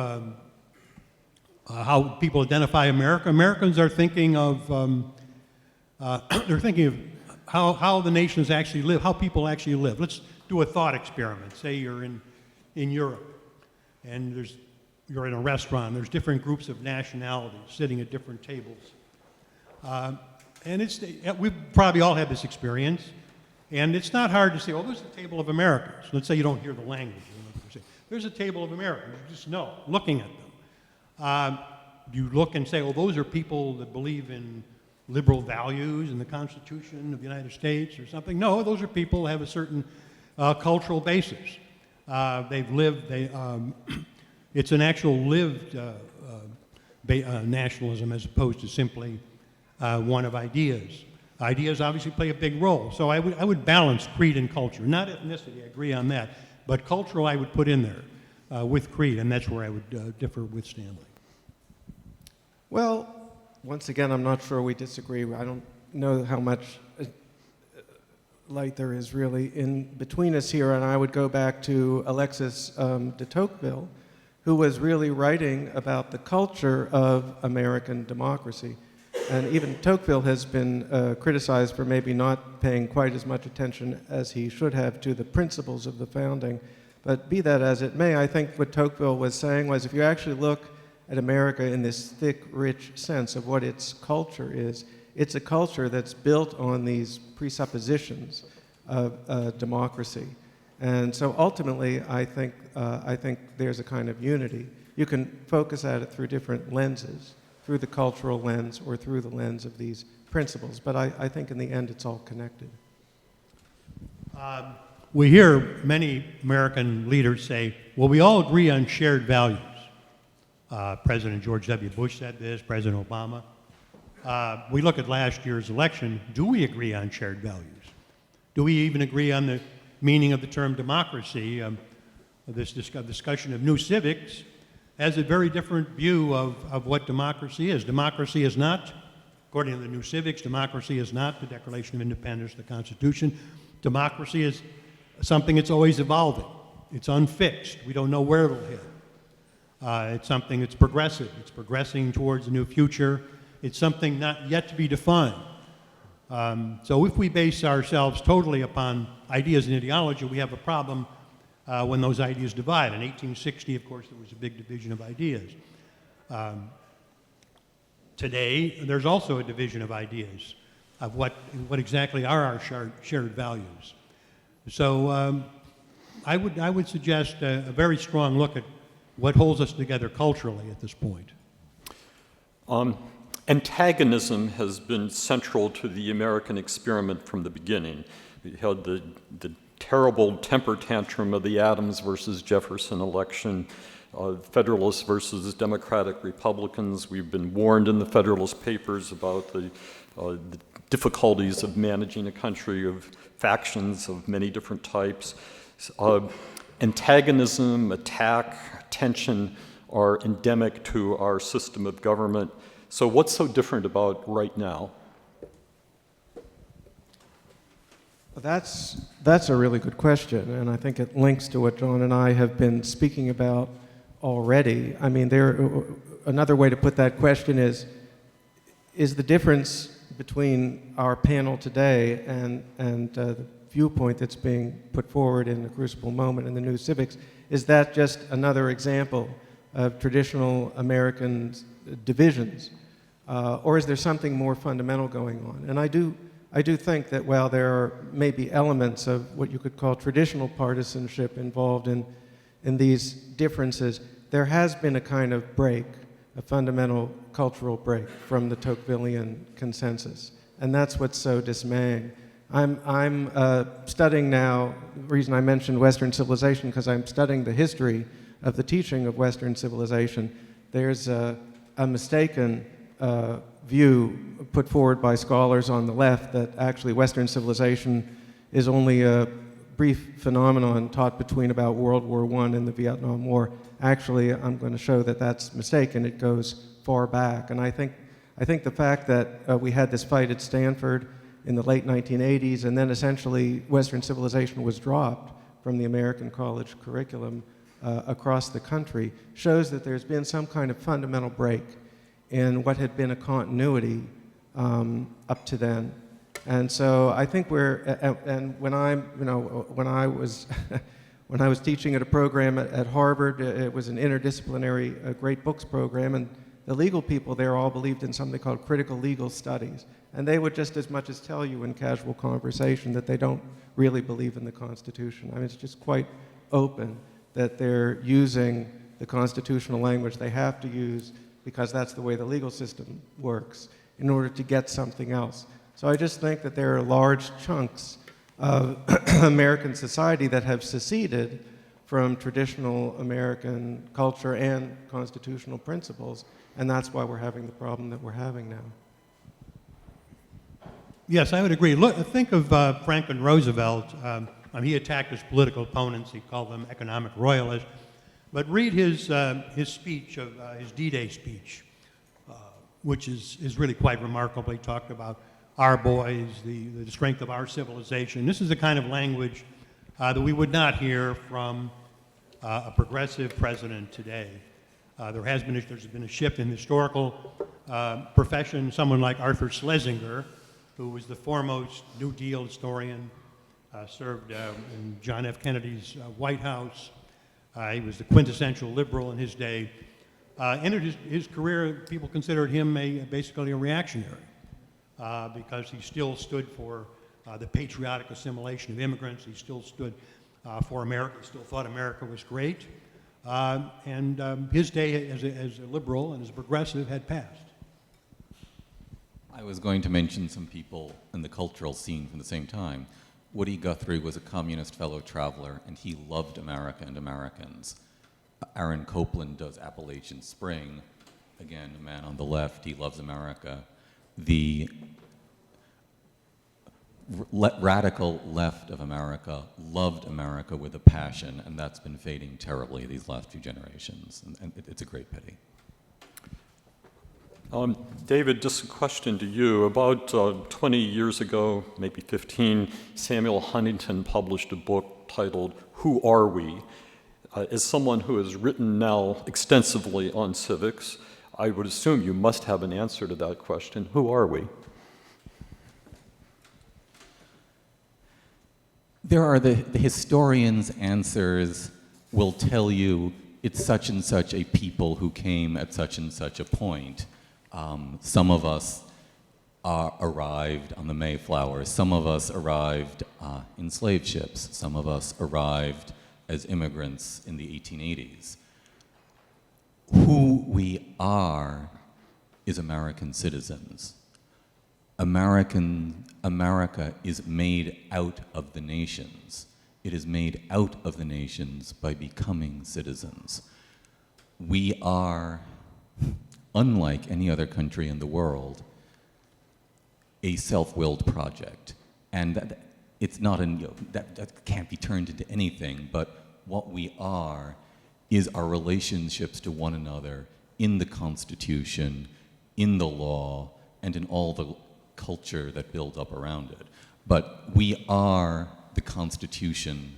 how people identify America, Americans are thinking of how the nations actually live, how people actually live. Let's do a thought experiment. Say you're in Europe, and you're in a restaurant. There's different groups of nationalities sitting at different tables. And we probably all have this experience. And it's not hard to say, well, there's a table of Americans. Let's say you don't hear the language. There's a table of Americans. You just know, looking at them. You look and say, well, those are people that believe in liberal values and the Constitution of the United States or something. No, those are people who have a certain cultural basis. They've lived, it's an actual lived nationalism as opposed to simply one of ideas. Ideas obviously play a big role. So I would balance creed and culture. Not ethnicity, I agree on that. But cultural I would put in there with creed, and that's where I would differ with Stanley. Well, once again, I'm not sure we disagree. I don't know how much light there is really in between us here, and I would go back to Alexis de Tocqueville, who was really writing about the culture of American democracy. And even Tocqueville has been criticized for maybe not paying quite as much attention as he should have to the principles of the founding. But be that as it may, I think what Tocqueville was saying was if you actually look at America in this thick, rich sense of what its culture is, it's a culture that's built on these presuppositions of democracy. And so ultimately, I think there's a kind of unity. You can focus at it through different lenses, through the cultural lens or through the lens of these principles. But I think in the end, it's all connected. We hear many American leaders say, well, we all agree on shared values. President George W. Bush said this, President Obama. We look at last year's election, do we agree on shared values? Do we even agree on the meaning of the term democracy? This discussion of new civics has a very different view of what democracy is. Democracy is not, according to the new civics, democracy is not the Declaration of Independence, the Constitution. Democracy is something that's always evolving. It's unfixed. We don't know where it'll hit. It's something that's progressive. It's progressing towards a new future. It's something not yet to be defined. So if we base ourselves totally upon ideas and ideology, we have a problem when those ideas divide. In 1860, of course, there was a big division of ideas. Today, there's also a division of ideas of what exactly are our shared values. So I would suggest a very strong look at what holds us together culturally at this point. Antagonism has been central to the American experiment from the beginning. We had the terrible temper tantrum of the Adams versus Jefferson election, Federalists versus Democratic Republicans. We've been warned in the Federalist Papers about the difficulties of managing a country of factions of many different types. Antagonism, attack, tension are endemic to our system of government. So what's so different about right now? That's a really good question, and I think it links to what John and I have been speaking about already. I mean, another way to put that question is the difference between our panel today and the viewpoint that's being put forward in the Crucible Moment in the New Civics is that just another example of traditional American divisions, or is there something more fundamental going on? And I do think that while there are maybe elements of what you could call traditional partisanship involved in these differences, there has been a kind of break, a fundamental cultural break from the Tocquevillian consensus. And that's what's so dismaying. I'm studying now, the reason I mentioned Western civilization, because I'm studying the history of the teaching of Western civilization. There's a mistaken view put forward by scholars on the left that actually Western civilization is only a brief phenomenon taught between about World War I and the Vietnam War. Actually, I'm going to show that that's mistaken. It goes far back. And I think the fact that we had this fight at Stanford in the late 1980s, and then essentially Western civilization was dropped from the American college curriculum across the country, shows that there's been some kind of fundamental break in what had been a continuity up to then. And so I think and when I was when I was teaching at a program at Harvard, it was an interdisciplinary great books program, and the legal people there all believed in something called critical legal studies. And they would just as much as tell you in casual conversation that they don't really believe in the Constitution. I mean, it's just quite open that they're using the constitutional language they have to use because that's the way the legal system works in order to get something else. So I just think that there are large chunks of American society that have seceded from traditional American culture and constitutional principles, and that's why we're having the problem that we're having now. Yes, I would agree. Look, think of Franklin Roosevelt. He attacked his political opponents. He called them economic royalists. But read his speech, his D-Day speech, which is really quite remarkable. He talked about our boys, the strength of our civilization. This is the kind of language that we would not hear from a progressive president today. There's been a shift in historical profession. Someone like Arthur Schlesinger, who was the foremost New Deal historian, served in John F. Kennedy's White House. He was the quintessential liberal in his day. Ended his career, people considered him basically a reactionary because he still stood for the patriotic assimilation of immigrants. He still stood for America. He still thought America was great. And his day as a liberal and as a progressive had passed. I was going to mention some people in the cultural scene from the same time. Woody Guthrie was a communist fellow traveler, and he loved America and Americans. Aaron Copland does Appalachian Spring. Again, a man on the left, he loves America. The radical left of America loved America with a passion, and that's been fading terribly these last few generations, and it's a great pity. David, just a question to you. About 20 years ago, maybe 15, Samuel Huntington published a book titled Who Are We? As someone who has written now extensively on civics, I would assume you must have an answer to that question. Who are we? There are the historian's answers will tell you it's such and such a people who came at such and such a point. Some of us arrived on the Mayflower. Some of us arrived in slave ships. Some of us arrived as immigrants in the 1880s. Who we are is American citizens. America is made out of the nations. It is made out of the nations by becoming citizens. We are, unlike any other country in the world, a self-willed project. And it's not that can't be turned into anything, but what we are is our relationships to one another in the Constitution, in the law, and in all the culture that builds up around it. But we are the Constitution.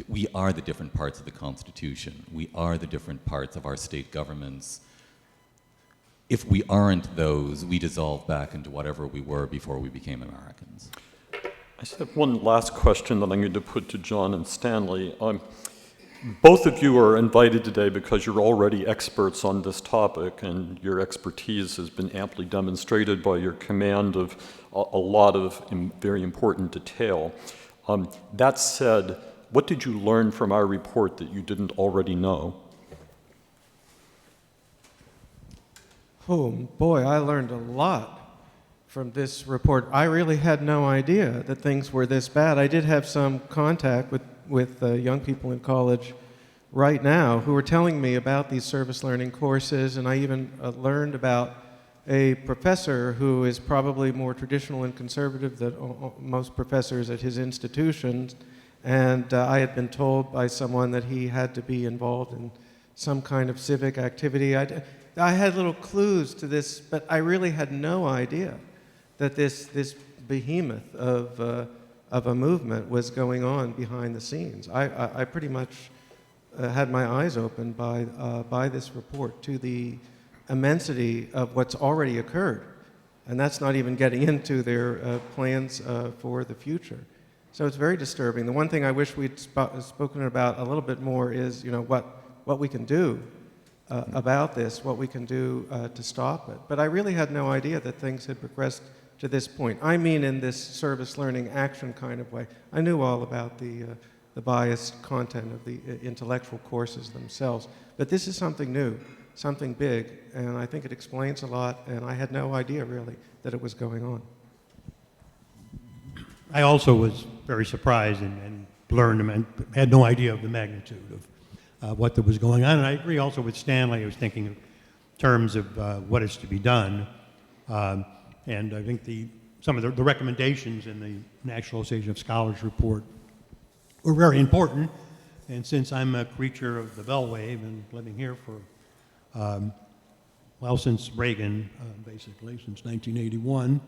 We are the different parts of the Constitution. We are the different parts of our state governments. if we aren't those, we dissolve back into whatever we were before we became Americans. I just have one last question that I'm going to put to John and Stanley. Both of you are invited today because you're already experts on this topic, and your expertise has been amply demonstrated by your command of a lot of very important detail. That said, what did you learn from our report that you didn't already know? Oh boy, I learned a lot from this report. I really had no idea that things were this bad. I did have some contact with young people in college right now who were telling me about these service learning courses, and I even learned about a professor who is probably more traditional and conservative than most professors at his institution, and I had been told by someone that he had to be involved in some kind of civic activity. I had little clues to this, but I really had no idea that this behemoth of a movement was going on behind the scenes. I pretty much had my eyes opened by this report to the immensity of what's already occurred, and that's not even getting into their plans for the future. So it's very disturbing. The one thing I wish we'd spoken about a little bit more is, what we can do about this, what we can do to stop it. But I really had no idea that things had progressed to this point. I mean, in this service learning action kind of way. I knew all about the biased content of the intellectual courses themselves, but this is something new, something big, and I think it explains a lot, and I had no idea really that it was going on. I also was very surprised and learned and had no idea of the magnitude of what was going on. And I agree also with Stanley. I was thinking in terms of what is to be done. And I think some of the recommendations in the National Association of Scholars report were very important. And since I'm a creature of the Bellwave and living here for, since Reagan, basically, since 1981,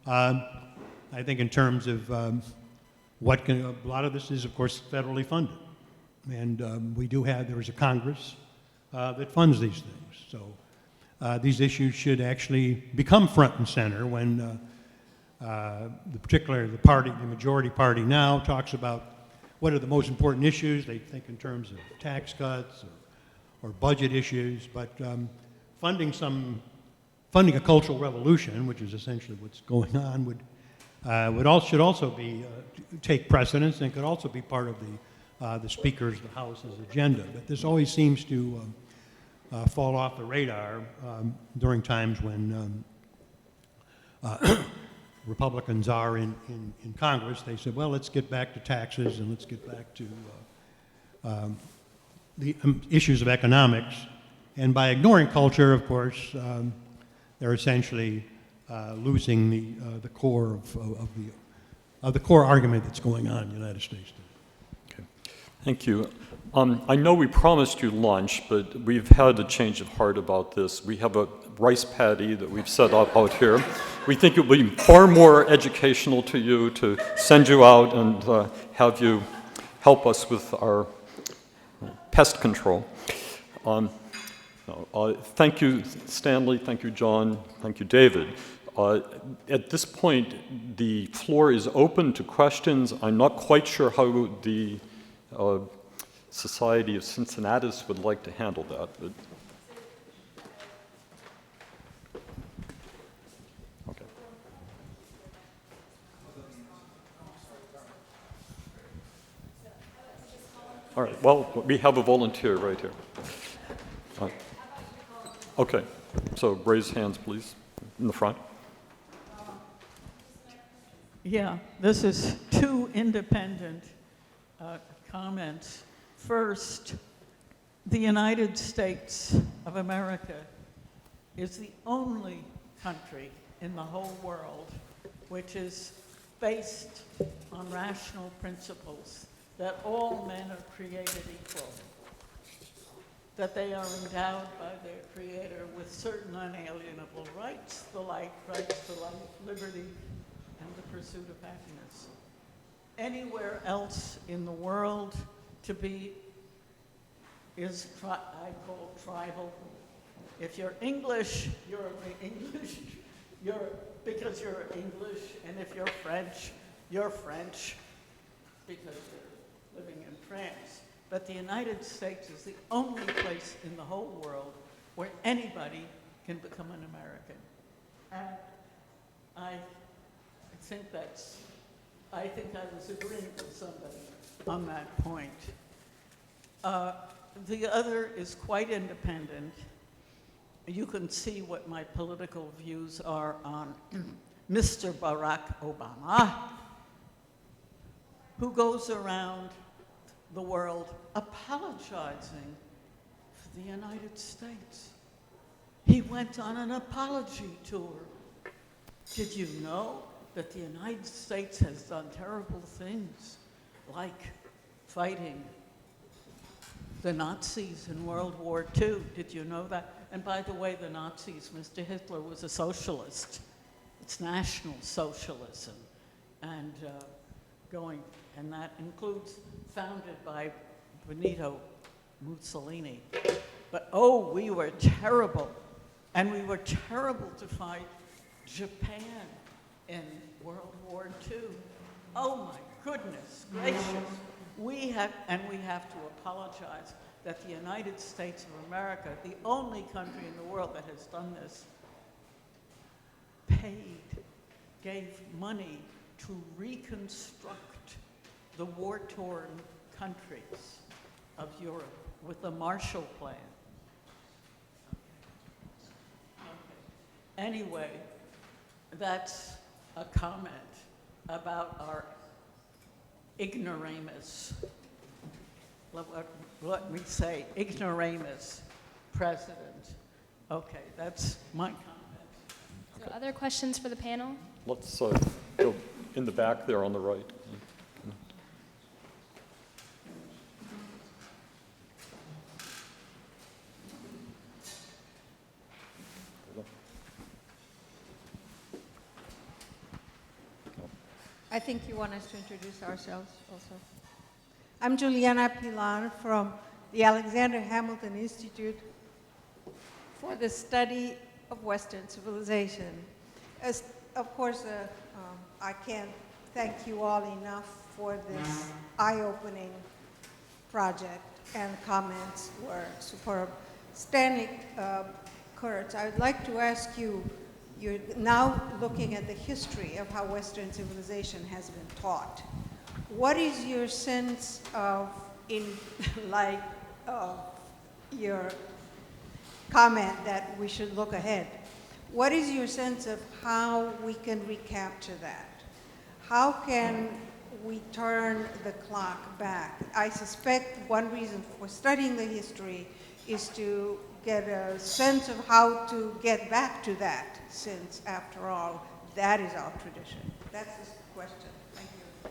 I think in terms of a lot of this is, of course, federally funded. And there is a Congress that funds these things. So these issues should actually become front and center when the majority party now talks about what are the most important issues. They think in terms of tax cuts or budget issues, but funding a cultural revolution, which is essentially what's going on, should also take precedence and could also be part of the Speaker's, the House's agenda. But this always seems to fall off the radar during times when Republicans are in Congress. They said, well, let's get back to taxes and let's get back to the issues of economics. And by ignoring culture, of course, they're essentially losing the core of the core argument that's going on in the United States. Okay. Thank you. I know we promised you lunch, but we've had a change of heart about this. We have a rice paddy that we've set up out here. We think it will be far more educational to you to send you out and have you help us with our pest control. Thank you, Stanley. Thank you, John. Thank you, David. At this point, the floor is open to questions. I'm not quite sure how the Society of Cincinnati would like to handle that. But okay. All right, well, we have a volunteer right here. Okay, so raise hands, please, in the front. Yeah, this is two independent comments. First, the United States of America is the only country in the whole world which is based on rational principles that all men are created equal, that they are endowed by their Creator with certain unalienable rights, the rights to life, liberty, and the pursuit of happiness. Anywhere else in the world to be is, I call tribal. If you're English, you're English, because you're English, and if you're French because you're living in France. But the United States is the only place in the whole world where anybody can become an American. And I think I was agreeing with somebody on that point. The other is quite independent. You can see what my political views are on Mr. Barack Obama, who goes around the world apologizing for the United States. He went on an apology tour. Did you know that the United States has done terrible things, like fighting the Nazis in World War II? Did you know that? And by the way, the Nazis, Mr. Hitler was a socialist. It's National Socialism. And and that includes, founded by Benito Mussolini. But oh, we were terrible. And we were terrible to fight Japan in World War II. Oh my goodness gracious. We have to apologize that the United States of America, the only country in the world that has done this, gave money to reconstruct the war-torn countries of Europe with the Marshall Plan. Okay. Anyway, that's a comment about our ignoramus, let me say, ignoramus president. Okay, that's my comment. So other questions for the panel? Let's go in the back there on the right. I think you want us to introduce ourselves also. I'm Juliana Pilar from the Alexander Hamilton Institute for the Study of Western Civilization. Of course, I can't thank you all enough for this eye-opening project, and comments were superb. Stanley Kurtz, I would like to ask you, you're now looking at the history of how Western civilization has been taught. What is your sense of, in light of your comment that we should look ahead, what is your sense of how we can recapture that? How can we turn the clock back? I suspect one reason for studying the history is to get a sense of how to get back to that, since, after all, that is our tradition. That's the question. Thank you.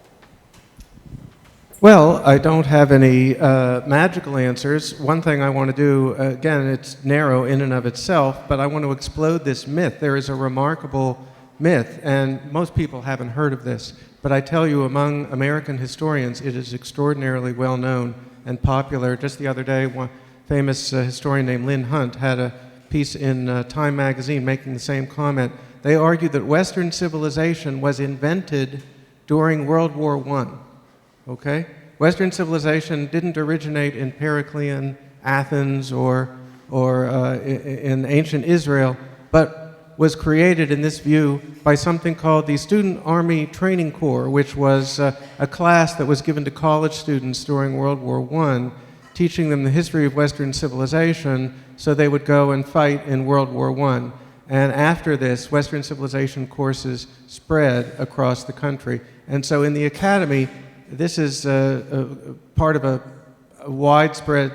Well, I don't have any magical answers. One thing I want to do, again, it's narrow in and of itself, but I want to explode this myth. There is a remarkable myth, and most people haven't heard of this, but I tell you, among American historians, it is extraordinarily well known and popular. Just the other day, one famous historian named Lynn Hunt had a piece in Time magazine making the same comment. They argued that Western civilization was invented during World War I. Okay? Western civilization didn't originate in Periclean Athens or in ancient Israel, but was created, in this view, by something called the Student Army Training Corps, which was a class that was given to college students during World War I, teaching them the history of Western civilization so they would go and fight in World War I. And after this, Western civilization courses spread across the country. And so in the academy, this is part of a widespread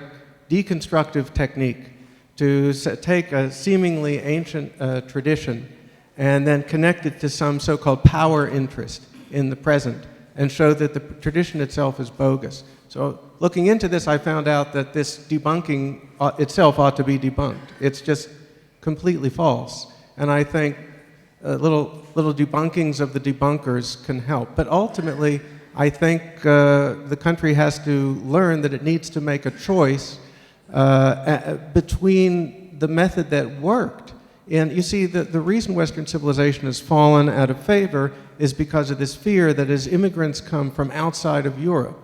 deconstructive technique to take a seemingly ancient tradition and then connect it to some so-called power interest in the present and show that the tradition itself is bogus. So looking into this, I found out that this debunking itself ought to be debunked. It's just completely false. And I think little debunkings of the debunkers can help. But ultimately, I think the country has to learn that it needs to make a choice between the method that worked. And you see, the reason Western civilization has fallen out of favor is because of this fear that as immigrants come from outside of Europe,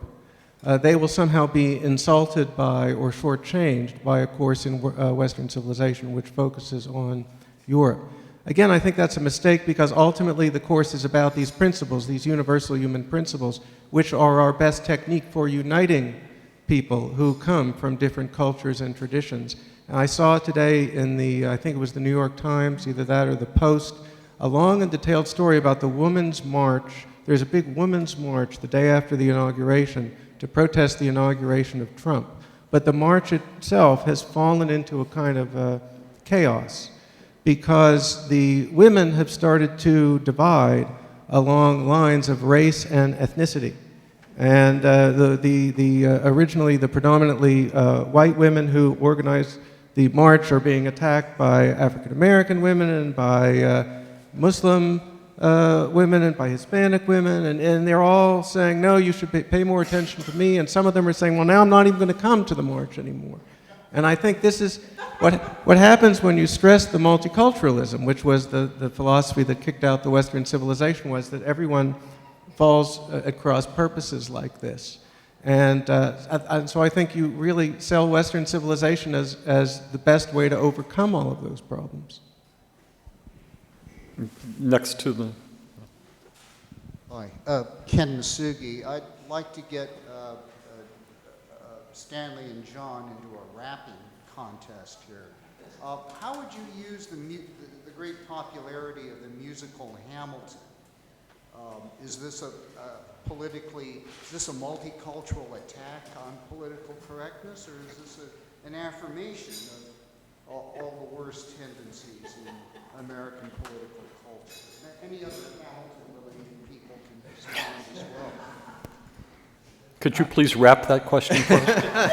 they will somehow be insulted by or shortchanged by a course in Western civilization which focuses on Europe. Again, I think that's a mistake because ultimately the course is about these principles, these universal human principles, which are our best technique for uniting people who come from different cultures and traditions. And I saw today in the, I think it was the New York Times, either that or the Post, a long and detailed story about the Women's March. There's a big Women's March the day after the inauguration to protest the inauguration of Trump. But the march itself has fallen into a kind of chaos because the women have started to divide along lines of race and ethnicity. And originally the predominantly white women who organized the march are being attacked by African American women and by Muslim women and by Hispanic women, and they're all saying, no, you should pay more attention to me, and some of them are saying, well, now I'm not even going to come to the march anymore. And I think this is what happens when you stress the multiculturalism, which was the philosophy that kicked out the Western civilization, was that everyone falls at cross purposes like this. And so I think you really sell Western civilization as the best way to overcome all of those problems. Next to the... Hi, Ken Masugi. I'd like to get Stanley and John into a rapping contest here. How would you use the great popularity of the musical Hamilton? Is this a multicultural attack on political correctness, or is this an affirmation of all the worst tendencies in American political culture? Any other Hamilton-related people can respond as well. Could you please wrap that question for us?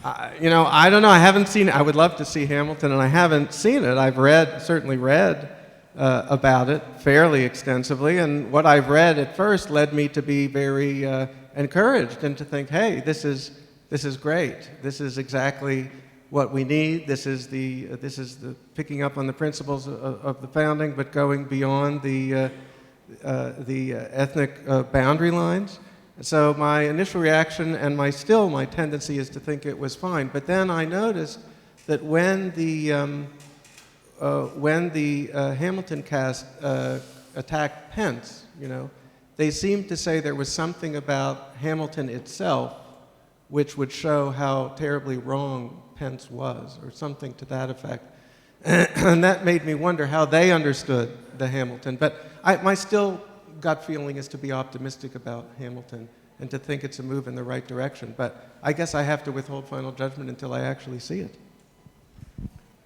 I don't know. I haven't seen it. I would love to see Hamilton, and I haven't seen it. I've certainly read about it fairly extensively, and what I've read at first led me to be very encouraged and to think, hey, this is great. This is exactly what we need. This is the picking up on the principles of the founding, but going beyond the ethnic boundary lines. So my initial reaction and my tendency is to think it was fine. But then I noticed that when the Hamilton cast attacked Pence, they seemed to say there was something about Hamilton itself which would show how terribly wrong Pence was, or something to that effect. And that made me wonder how they understood the Hamilton. But my still gut feeling is to be optimistic about Hamilton and to think it's a move in the right direction. But I guess I have to withhold final judgment until I actually see it.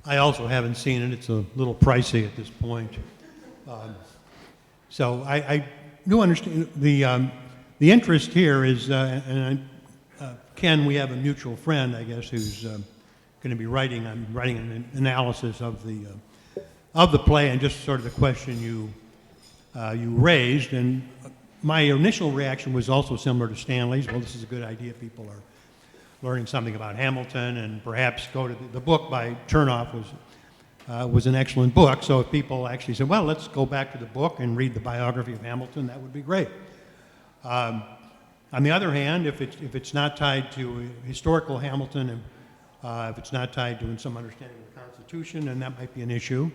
I also haven't seen it. It's a little pricey at this point. So I do understand the interest here is, Ken, we have a mutual friend, I guess, who's going to be writing an analysis of the play and just sort of the question you raised. And my initial reaction was also similar to Stanley's. Well, this is a good idea. People are learning something about Hamilton, and perhaps go to the book by Chernoff was an excellent book. So if people actually said, well, let's go back to the book and read the biography of Hamilton, that would be great. On the other hand, if it's not tied to historical Hamilton, and if it's not tied to some understanding of the Constitution, then that might be an issue.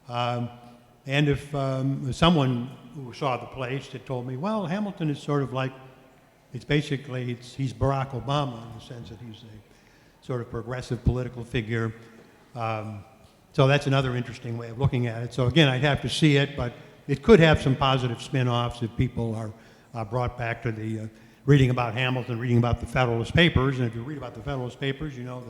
And if someone who saw the place had told me, well, Hamilton is sort of like, he's Barack Obama in the sense that he's a sort of progressive political figure. So that's another interesting way of looking at it. So again, I'd have to see it, but it could have some positive spin-offs if people are brought back to the reading about Hamilton, reading about the Federalist Papers. And if you read about the Federalist Papers, you know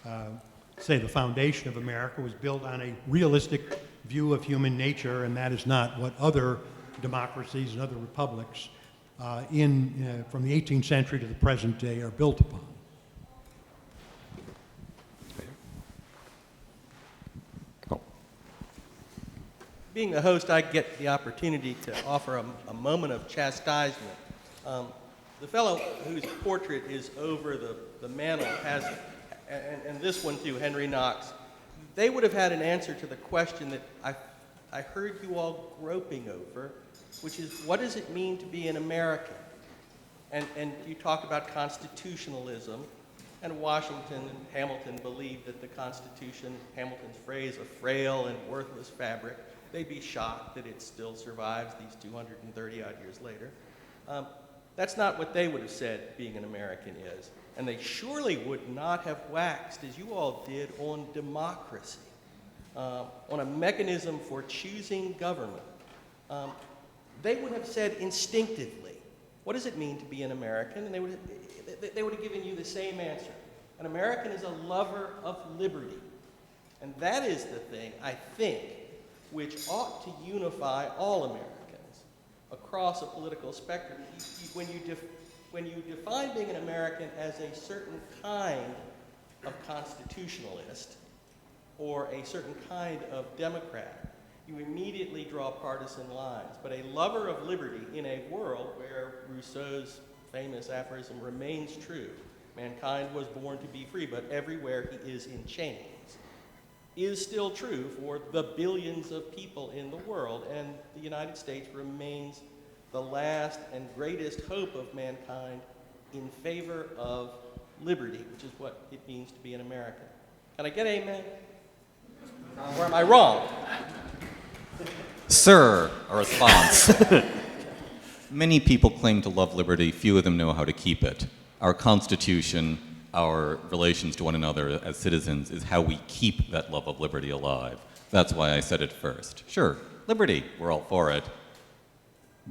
that, say, the foundation of America was built on a realistic view of human nature, and that is not what other democracies and other republics from the 18th century to the present day are built upon. Being the host, I get the opportunity to offer a moment of chastisement. The fellow whose portrait is over the mantel and this one too, Henry Knox, they would have had an answer to the question that I heard you all groping over, which is, what does it mean to be an American? And you talk about constitutionalism, and Washington and Hamilton believed that the Constitution, Hamilton's phrase, a frail and worthless fabric, they'd be shocked that it still survives these 230-odd years later. That's not what they would have said being an American is. And they surely would not have waxed, as you all did, on democracy, on a mechanism for choosing government. They would have said instinctively, what does it mean to be an American? And they would have given you the same answer. An American is a lover of liberty. And that is the thing, I think, which ought to unify all Americans across a political spectrum. When you define being an American as a certain kind of constitutionalist or a certain kind of Democrat, you immediately draw partisan lines. But a lover of liberty in a world where Rousseau's famous aphorism remains true, mankind was born to be free, but everywhere he is in chains, is still true for the billions of people in the world, and the United States remains the last and greatest hope of mankind in favor of liberty, which is what it means to be an American. Can I get amen? Or am I wrong? Sir, a response. Many people claim to love liberty, few of them know how to keep it. Our Constitution, our relations to one another as citizens, is how we keep that love of liberty alive. That's why I said it first. Sure, liberty, we're all for it.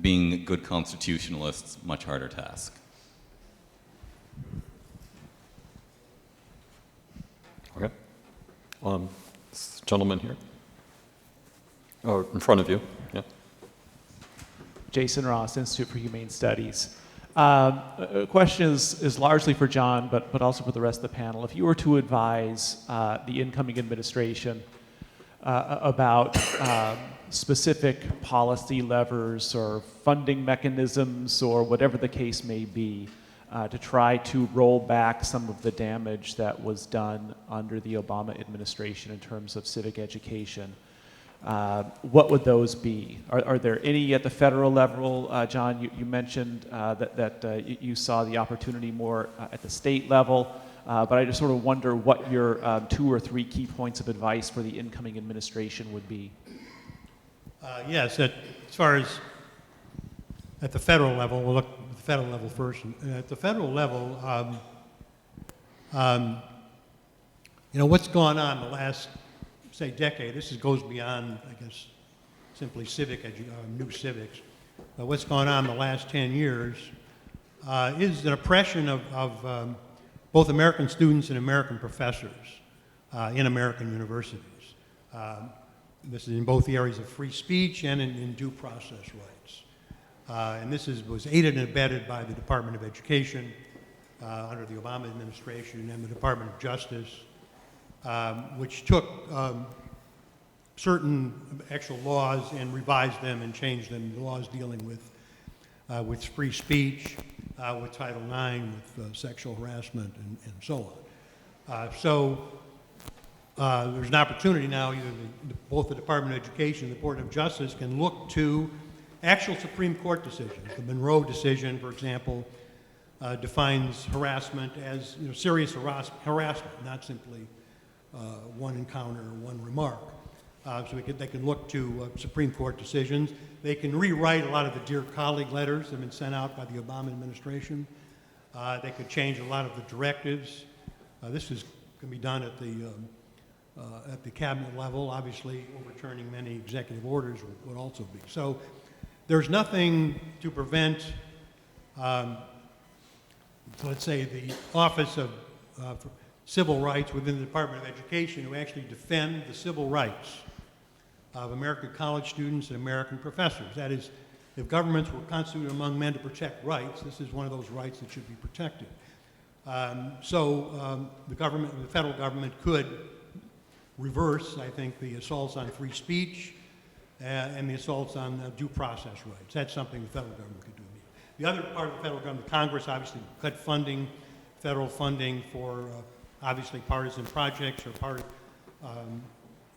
Being good constitutionalists, much harder task. Okay. This gentleman here. Oh, in front of you. Yeah. Jason Ross, Institute for Humane Studies. Question is largely for John, but also for the rest of the panel. If you were to advise the incoming administration about specific policy levers or funding mechanisms or whatever the case may be to try to roll back some of the damage that was done under the Obama administration in terms of civic education, what would those be? Are there any at the federal level? John, you mentioned that you saw the opportunity more at the state level, but I just sort of wonder what your 2 or 3 key points of advice for the incoming administration would be. Yes, as far as at the federal level, we'll look at the federal level first. At the federal level, what's gone on the last, say, decade, goes beyond, I guess, simply new civics. But what's gone on the last 10 years is an oppression of both American students and American professors in American universities. This is in both the areas of free speech and in due process rights. And this was aided and abetted by the Department of Education under the Obama administration and the Department of Justice, which took certain actual laws and revised them and changed them, the laws dealing with free speech, with Title IX, with sexual harassment, and so on. There's an opportunity now, either both the Department of Education and the Board of Justice can look to actual Supreme Court decisions. The Monroe decision, for example, defines harassment as serious harassment, not simply one encounter or one remark. So they can look to Supreme Court decisions. They can rewrite a lot of the Dear Colleague letters that have been sent out by the Obama administration. They could change a lot of the directives. This can be done at the cabinet level. Obviously, overturning many executive orders would also be. So there's nothing to prevent, let's say, the Office of Civil Rights within the Department of Education to actually defend the civil rights of American college students and American professors. That is, if governments were constituted among men to protect rights, this is one of those rights that should be protected. The federal government could reverse, I think, the assaults on free speech and the assaults on due process rights. That's something the federal government could do. The other part of the federal government, Congress obviously cut funding, federal funding for obviously partisan projects or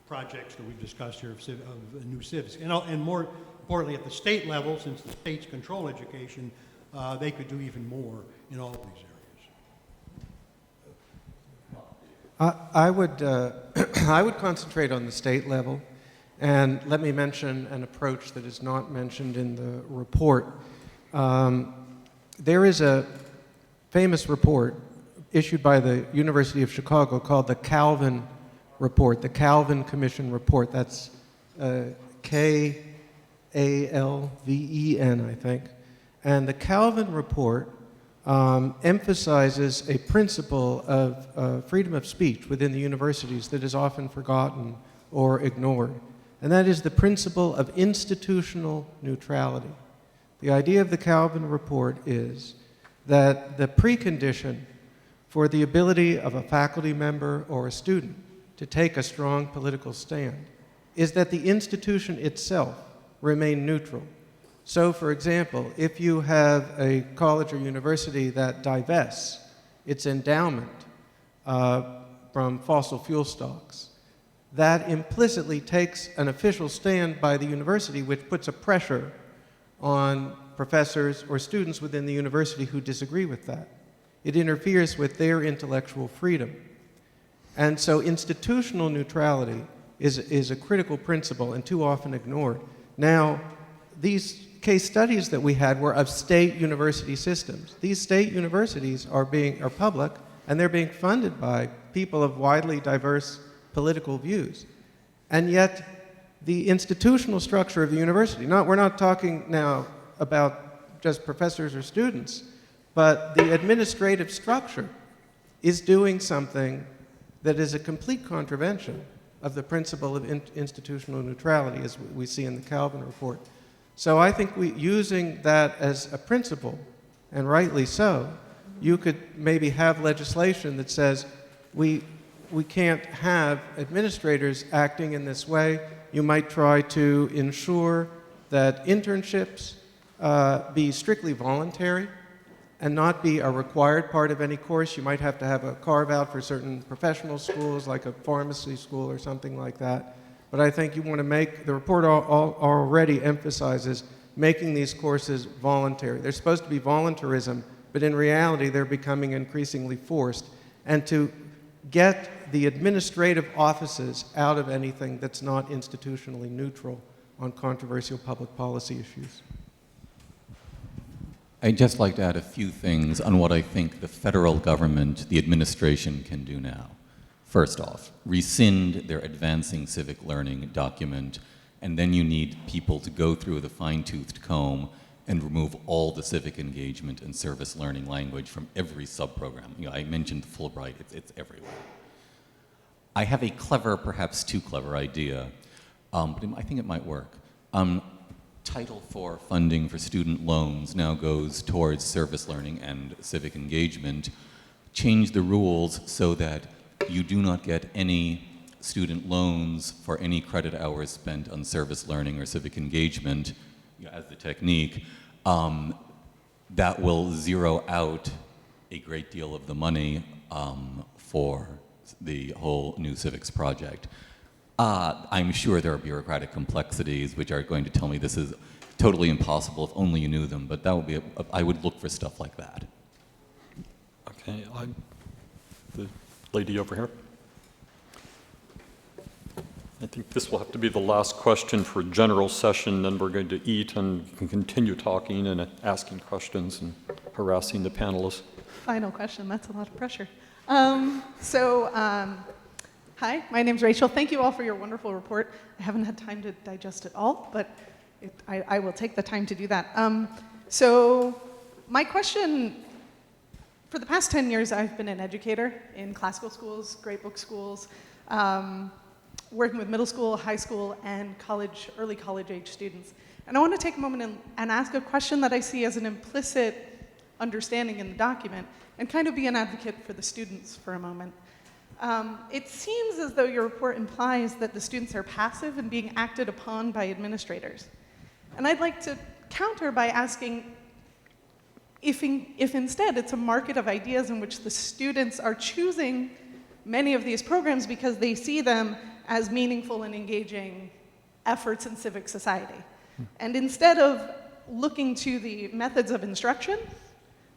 projects that we've discussed here of new civics. And more importantly, at the state level, since the states control education, they could do even more in all of these areas. I would I would concentrate on the state level, and let me mention an approach that is not mentioned in the report. There is a famous report issued by the University of Chicago called the Calvin Report, the Calvin Commission Report. That's K-A-L-V-E-N, I think. And the Calvin Report emphasizes a principle of freedom of speech within the universities that is often forgotten or ignored. And that is the principle of institutional neutrality. The idea of the Calvin Report is that the precondition for the ability of a faculty member or a student to take a strong political stand is that the institution itself remain neutral. So, for example, if you have a college or university that divests its endowment from fossil fuel stocks, that implicitly takes an official stand by the university, which puts a pressure on professors or students within the university who disagree with that. It interferes with their intellectual freedom. And so institutional neutrality is a critical principle and too often ignored. Now, these case studies that we had were of state university systems. These state universities are public, and they're being funded by people of widely diverse political views. And yet, the institutional structure of the university, we're not talking now about just professors or students, but the administrative structure is doing something that is a complete contravention of the principle of institutional neutrality, as we see in the Calvin Report. So I think using that as a principle, and rightly so, you could maybe have legislation that says we can't have administrators acting in this way. You might try to ensure that internships be strictly voluntary and not be a required part of any course. You might have to have a carve-out for certain professional schools, like a pharmacy school or something like that. But I think you want to make, the report already emphasizes making these courses voluntary. They're supposed to be voluntarism, but in reality they're becoming increasingly forced. And to get the administrative offices out of anything that's not institutionally neutral on controversial public policy issues. I'd just like to add a few things on what I think the federal government, the administration, can do now. First off, rescind their advancing civic learning document, and then you need people to go through the fine-toothed comb and remove all the civic engagement and service learning language from every subprogram. I mentioned Fulbright, it's everywhere. I have a clever, perhaps too clever idea, but I think it might work. Title IV funding for student loans now goes towards service learning and civic engagement. Change the rules so that you do not get any student loans for any credit hours spent on service learning or civic engagement as the technique. That will zero out a great deal of the money for the whole new civics project. I'm sure there are bureaucratic complexities which are going to tell me this is totally impossible if only you knew them, but that would be I would look for stuff like that. Okay, the lady over here. I think this will have to be the last question for general session, then we're going to eat and you can continue talking and asking questions and harassing the panelists. Final question, that's a lot of pressure. Hi, my name's Rachel. Thank you all for your wonderful report. I haven't had time to digest it all, but I will take the time to do that. So my question, for the past 10 years, I've been an educator in classical schools, great book schools, working with middle school, high school, and early college age students. And I want to take a moment and ask a question that I see as an implicit understanding in the document, and kind of be an advocate for the students for a moment. It seems as though your report implies that the students are passive and being acted upon by administrators. And I'd like to counter by asking if instead it's a market of ideas in which the students are choosing many of these programs because they see them as meaningful and engaging efforts in civic society. And instead of looking to the methods of instruction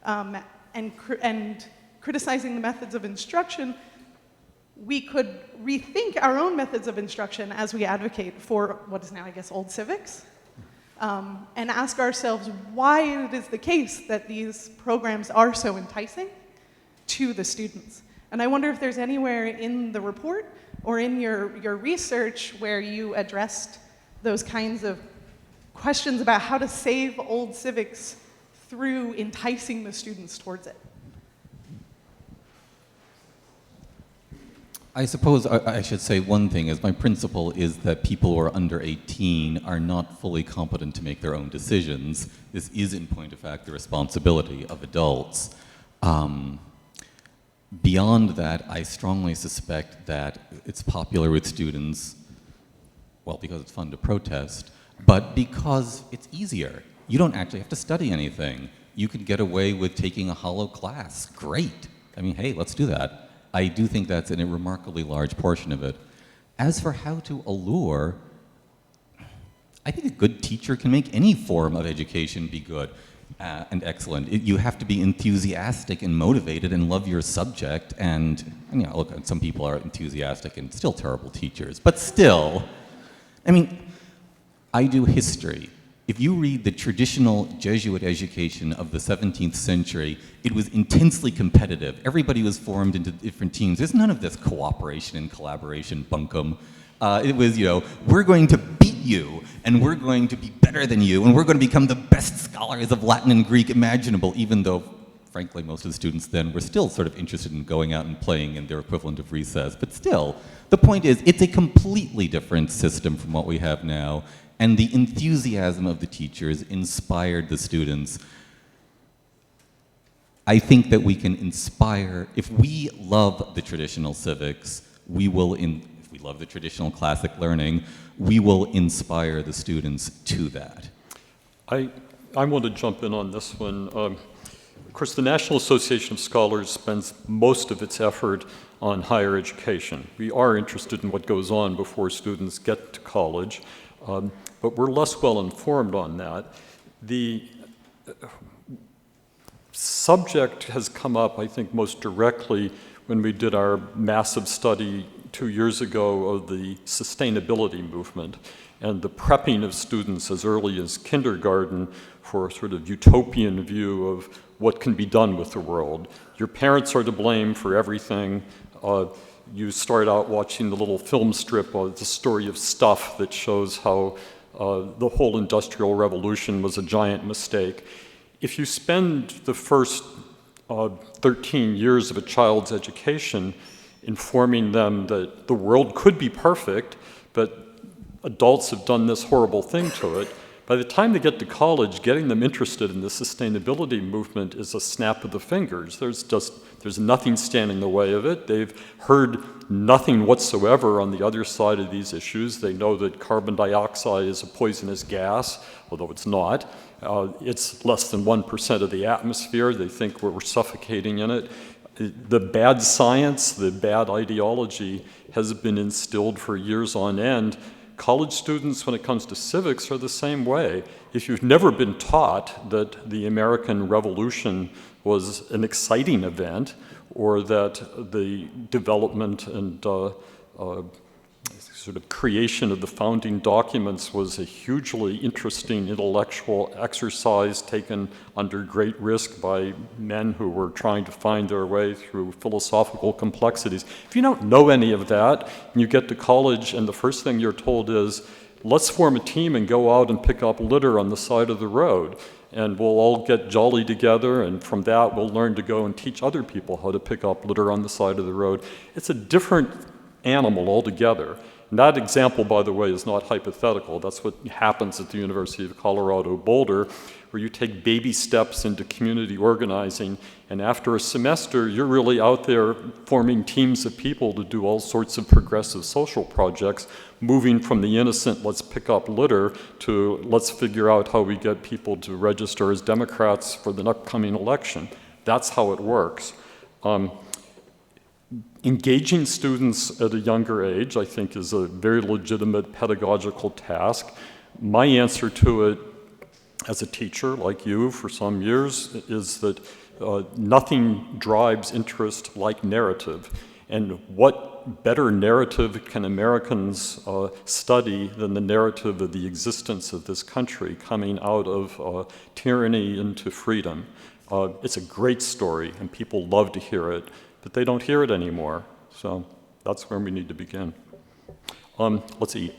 and criticizing the methods of instruction, we could rethink our own methods of instruction as we advocate for what is now, I guess, old civics, and ask ourselves why it is the case that these programs are so enticing to the students. And I wonder if there's anywhere in the report or in your research where you addressed those kinds of questions about how to save old civics through enticing the students towards it. I suppose I should say one thing is my principle is that people who are under 18 are not fully competent to make their own decisions. This is, in point of fact, the responsibility of adults. Beyond that, I strongly suspect that it's popular with students, well, because it's fun to protest, but because it's easier. You don't actually have to study anything. You could get away with taking a hollow class. Great. I mean, hey, let's do that. I do think that's a remarkably large portion of it. As for how to allure, I think a good teacher can make any form of education be good and excellent. You have to be enthusiastic and motivated and love your subject. And you know, look, some people are enthusiastic and still terrible teachers. But still, I mean, I do history. If you read the traditional Jesuit education of the 17th century, it was intensely competitive. Everybody was formed into different teams. There's none of this cooperation and collaboration bunkum. It was, you know, we're going to beat you, and we're going to be better than you, and we're going to become the best scholars of Latin and Greek imaginable, even though, frankly, most of the students then were still sort of interested in going out and playing in their equivalent of recess. But still, the point is, it's a completely different system from what we have now. And the enthusiasm of the teachers inspired the students. I think that we can inspire, if we love the traditional civics, we will, if we love the traditional classic learning, we will inspire the students to that. I want to jump in on this one. Of course, the National Association of Scholars spends most of its effort on higher education. We are interested in what goes on before students get to college. But we're less well informed on that. The subject has come up, I think, most directly when we did our massive study 2 years ago of the sustainability movement and the prepping of students as early as kindergarten for a sort of utopian view of what can be done with the world. Your parents are to blame for everything. You start out watching the little film strip of the story of Stuff that shows how the whole Industrial Revolution was a giant mistake. If you spend the first 13 years of a child's education informing them that the world could be perfect, but adults have done this horrible thing to it, by the time they get to college, getting them interested in the sustainability movement is a snap of the fingers. There's nothing standing in the way of it. They've heard nothing whatsoever on the other side of these issues. They know that carbon dioxide is a poisonous gas, although it's not. It's less than 1% of the atmosphere. They think we're suffocating in it. The bad science, the bad ideology has been instilled for years on end. College students, when it comes to civics, are the same way. If you've never been taught that the American Revolution was an exciting event, or that the development and sort of creation of the founding documents was a hugely interesting intellectual exercise taken under great risk by men who were trying to find their way through philosophical complexities. If you don't know any of that, and you get to college and the first thing you're told is, let's form a team and go out and pick up litter on the side of the road. And we'll all get jolly together, and from that we'll learn to go and teach other people how to pick up litter on the side of the road. It's a different animal altogether. And that example, by the way, is not hypothetical. That's what happens at the University of Colorado Boulder, where you take baby steps into community organizing, and after a semester, you're really out there forming teams of people to do all sorts of progressive social projects, moving from the innocent, let's pick up litter, to let's figure out how we get people to register as Democrats for the upcoming election. That's how it works. Engaging students at a younger age, I think, is a very legitimate pedagogical task. My answer to it as a teacher, like you for some years, is that nothing drives interest like narrative. And what better narrative can Americans study than the narrative of the existence of this country coming out of tyranny into freedom? It's a great story, and people love to hear it, but they don't hear it anymore. So that's where we need to begin. Let's eat.